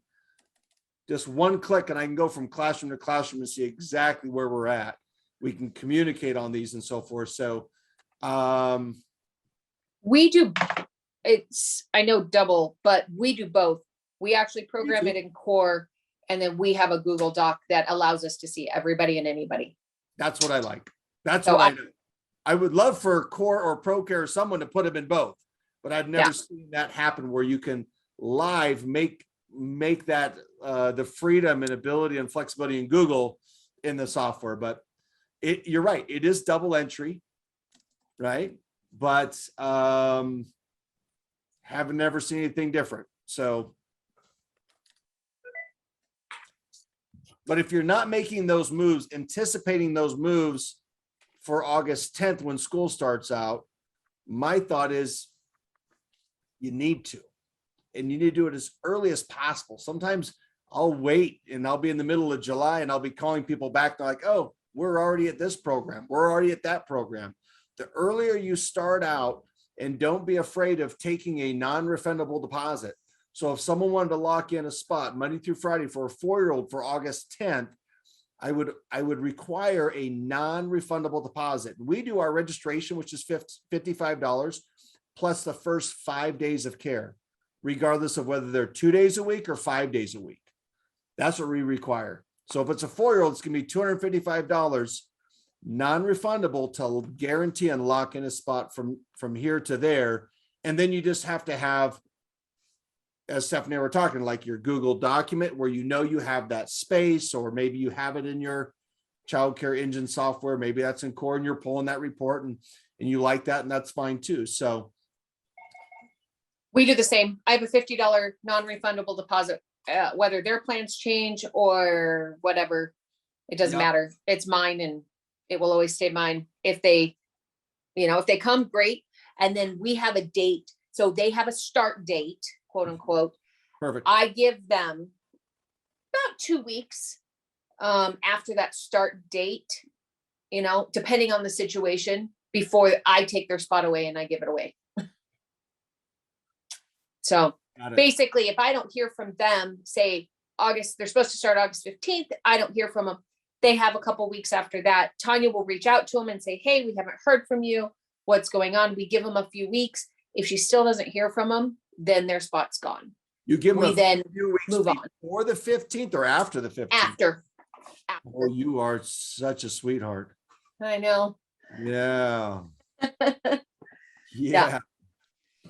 just one click and I can go from classroom to classroom and see exactly where we're at. We can communicate on these and so forth. So We do, I know double, but we do both. We actually program too. it in core, and then we have a Google Doc that allows us to see everybody and anybody. that's what I like. That's So what I know. I would love for Core or ProCare or someone to put them in both, but I've never Yeah. seen that happen where you can live make that the freedom and ability and flexibility in Google in the software. But you're right, it is double entry, right? But haven't never seen anything different. So, but if you're not making those moves, anticipating those moves for August 10th when school starts out, my thought is you need to, and you need to do it as early as possible. Sometimes I'll wait and I'll be in the middle of July and I'll be calling people back. They're like, oh, we're already at this program. We're already at that program. The earlier you start out, and don't be afraid of taking a non-refundable deposit. So if someone wanted to lock in a spot Monday through Friday for a 4-year-old for August 10th, I would require a non-refundable deposit. We do our registration, which is $55 plus the first 5 days of care, regardless of whether they're 2 days a week or 5 days a week. That's what we require. So if it's a 4-year-old, it's gonna be $255 non-refundable to guarantee and lock in a spot from here to there. And then you just have to have, as Stephanie and I were talking, like your Google document where you have that space, or maybe you have it in your childcare engine software. Maybe that's in Core and you're pulling that report and you like that, and that's fine too. So We do the same. I have a $50 non-refundable deposit, whether their plans change or whatever. It doesn't Yeah. matter. It's mine and it will always stay mine. If they come, great. And then we have a date. So they have a start date, quote unquote. perfect. I give them about 2 weeks after that start date, depending on the situation, before I take their spot away and I give it away. So Got it. basically, if I don't hear from them, say August, they're supposed to start August 15th, I don't hear from them. They have a couple weeks after that. Tanya will reach out to them and say, hey, we haven't heard from you. What's going on? We give them a few weeks. If she still doesn't hear from them, then their spot's gone. You give them We then a few weeks move on. before the 15th or after the 15th? After. Oh, you are such a sweetheart. I know. Yeah. Yeah.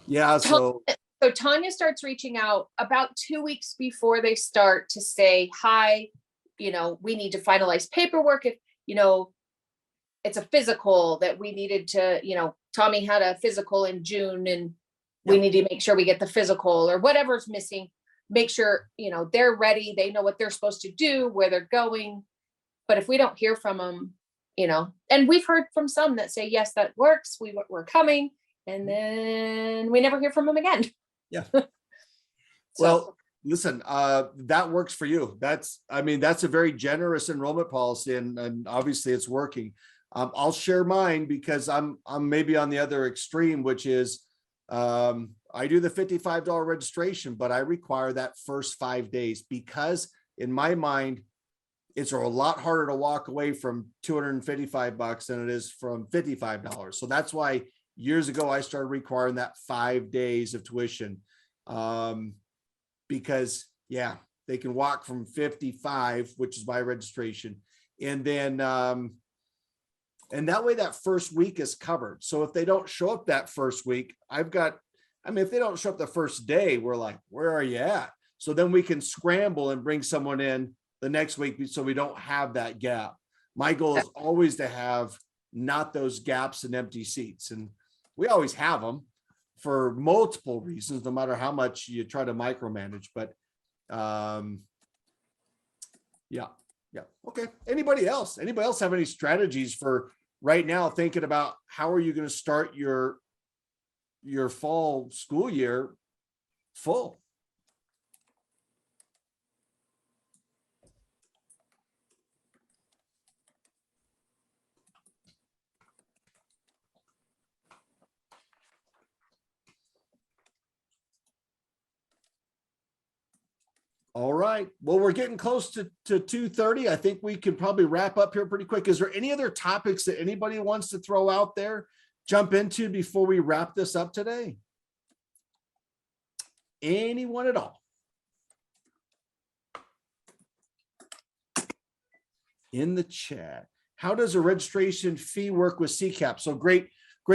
Yeah. So So Tanya starts reaching out about 2 weeks before they start to say, hi, we need to finalize paperwork. If, it's a physical that we needed to, Tommy had a physical in June and we need to make sure we get the physical or whatever's missing. Make sure, they're ready. They know what they're supposed to do, where they're going. But if we don't hear from them, and we've heard from some that say, yes, that works. We're coming. And then we never hear from them again. Yeah. So- Well, listen, that works for you. That's a very generous enrollment policy, and obviously it's working. I'll share mine because I'm maybe on the other extreme, which is I do the $55 registration, but I require that first 5 days because in my mind, it's a lot harder to walk away from $255 than it is from $55. So that's why years ago I started requiring that 5 days of tuition. because yeah, they can walk from 55, which is my registration. And then, and that way that first week is covered. So if they don't show up that first week, if they don't show up the first day, we're like, where are you at? So then we can scramble and bring someone in the next week so we don't have that gap. My goal is always to have not those gaps and empty seats. And we always have them for multiple reasons, no matter how much you try to micromanage. But yeah. Okay. Anybody else have any strategies for right now, thinking about how are you going to start your fall school year full? All right. Well, we're getting close to 2:30. I think we can probably wrap up here pretty quick. Is there any other topics that anybody wants to throw out there, jump into before we wrap this up today? Anyone at all? In the chat. How does a registration fee work with CCAP? So great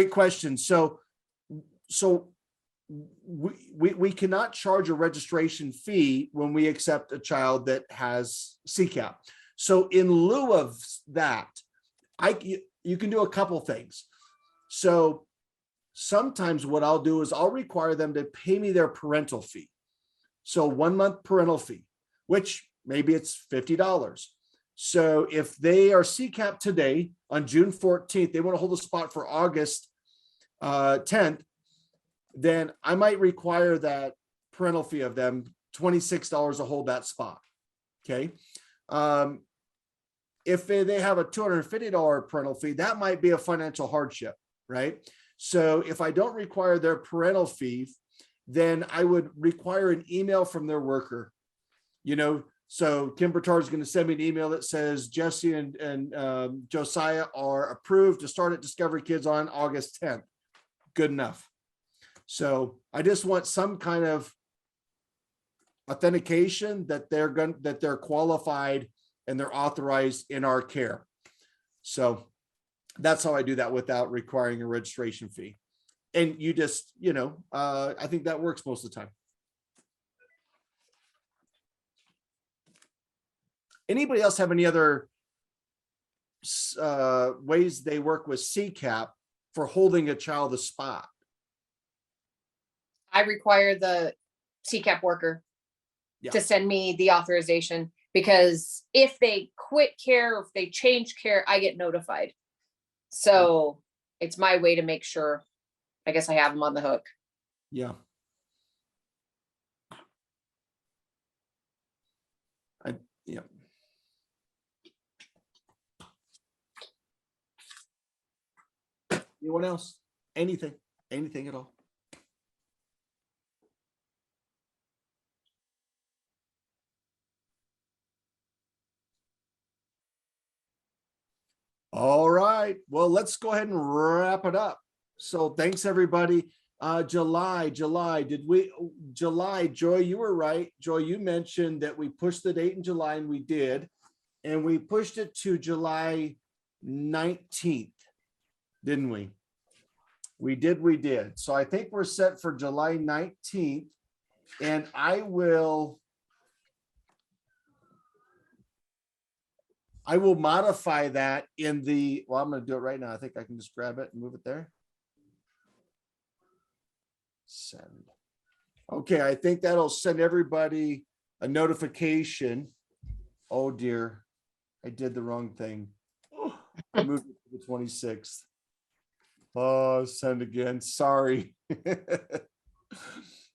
question. So we cannot charge a registration fee when we accept a child that has CCAP. So in lieu of that, you can do a couple things. So sometimes what I'll do is I'll require them to pay me their parental fee. So 1 month parental fee, which maybe it's $50. So if they are CCAP today on June 14th, they want to hold a spot for August 10th, then I might require that parental fee of them, $26 to hold that spot. Okay. If they have a $250 parental fee, that might be a financial hardship, right? So if I don't require their parental fee, then I would require an email from their worker. So Kim Bertard is going to send me an email that says Jesse and Josiah are approved to start at Discovery Kids on August 10th. Good enough. So I just want some kind of authentication that they're qualified and they're authorized in our care. So that's how I do that without requiring a registration fee. And you just, I think that works most of the time. Anybody else have any other ways they work with CCAP for holding a child a spot? I require the CCAP worker Yeah. to send me the authorization, because if they quit care or if they change care, I get notified. So it's my way to make sure, I guess I have them on the hook. Yeah. Yeah. Anyone else? Anything at all? All right. Well, let's go ahead and wrap it up. So thanks, everybody. July, Joy, you were right. Joy, you mentioned that we pushed the date in July, and we did. And we pushed it to July 19th, didn't we? We did. So I think we're set for July 19th. And I will modify that in the, I'm going to do it right now. I think I can just grab it and move it there. Send. Okay, I think that'll send everybody a notification. Oh dear, I did the wrong thing. I moved it to the 26th. Oh, send again. Sorry.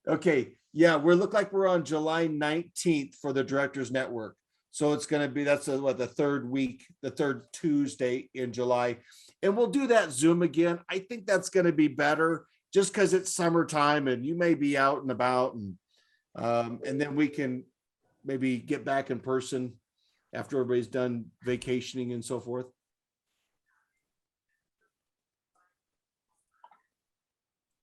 Okay, yeah, we look like we're on July 19th for the Directors Network. So it's going to be, that's the third week, the third Tuesday in July. And we'll do that Zoom again. I think that's going to be better just because it's summertime and you may be out and about, and then we can maybe get back in person after everybody's done vacationing and so forth.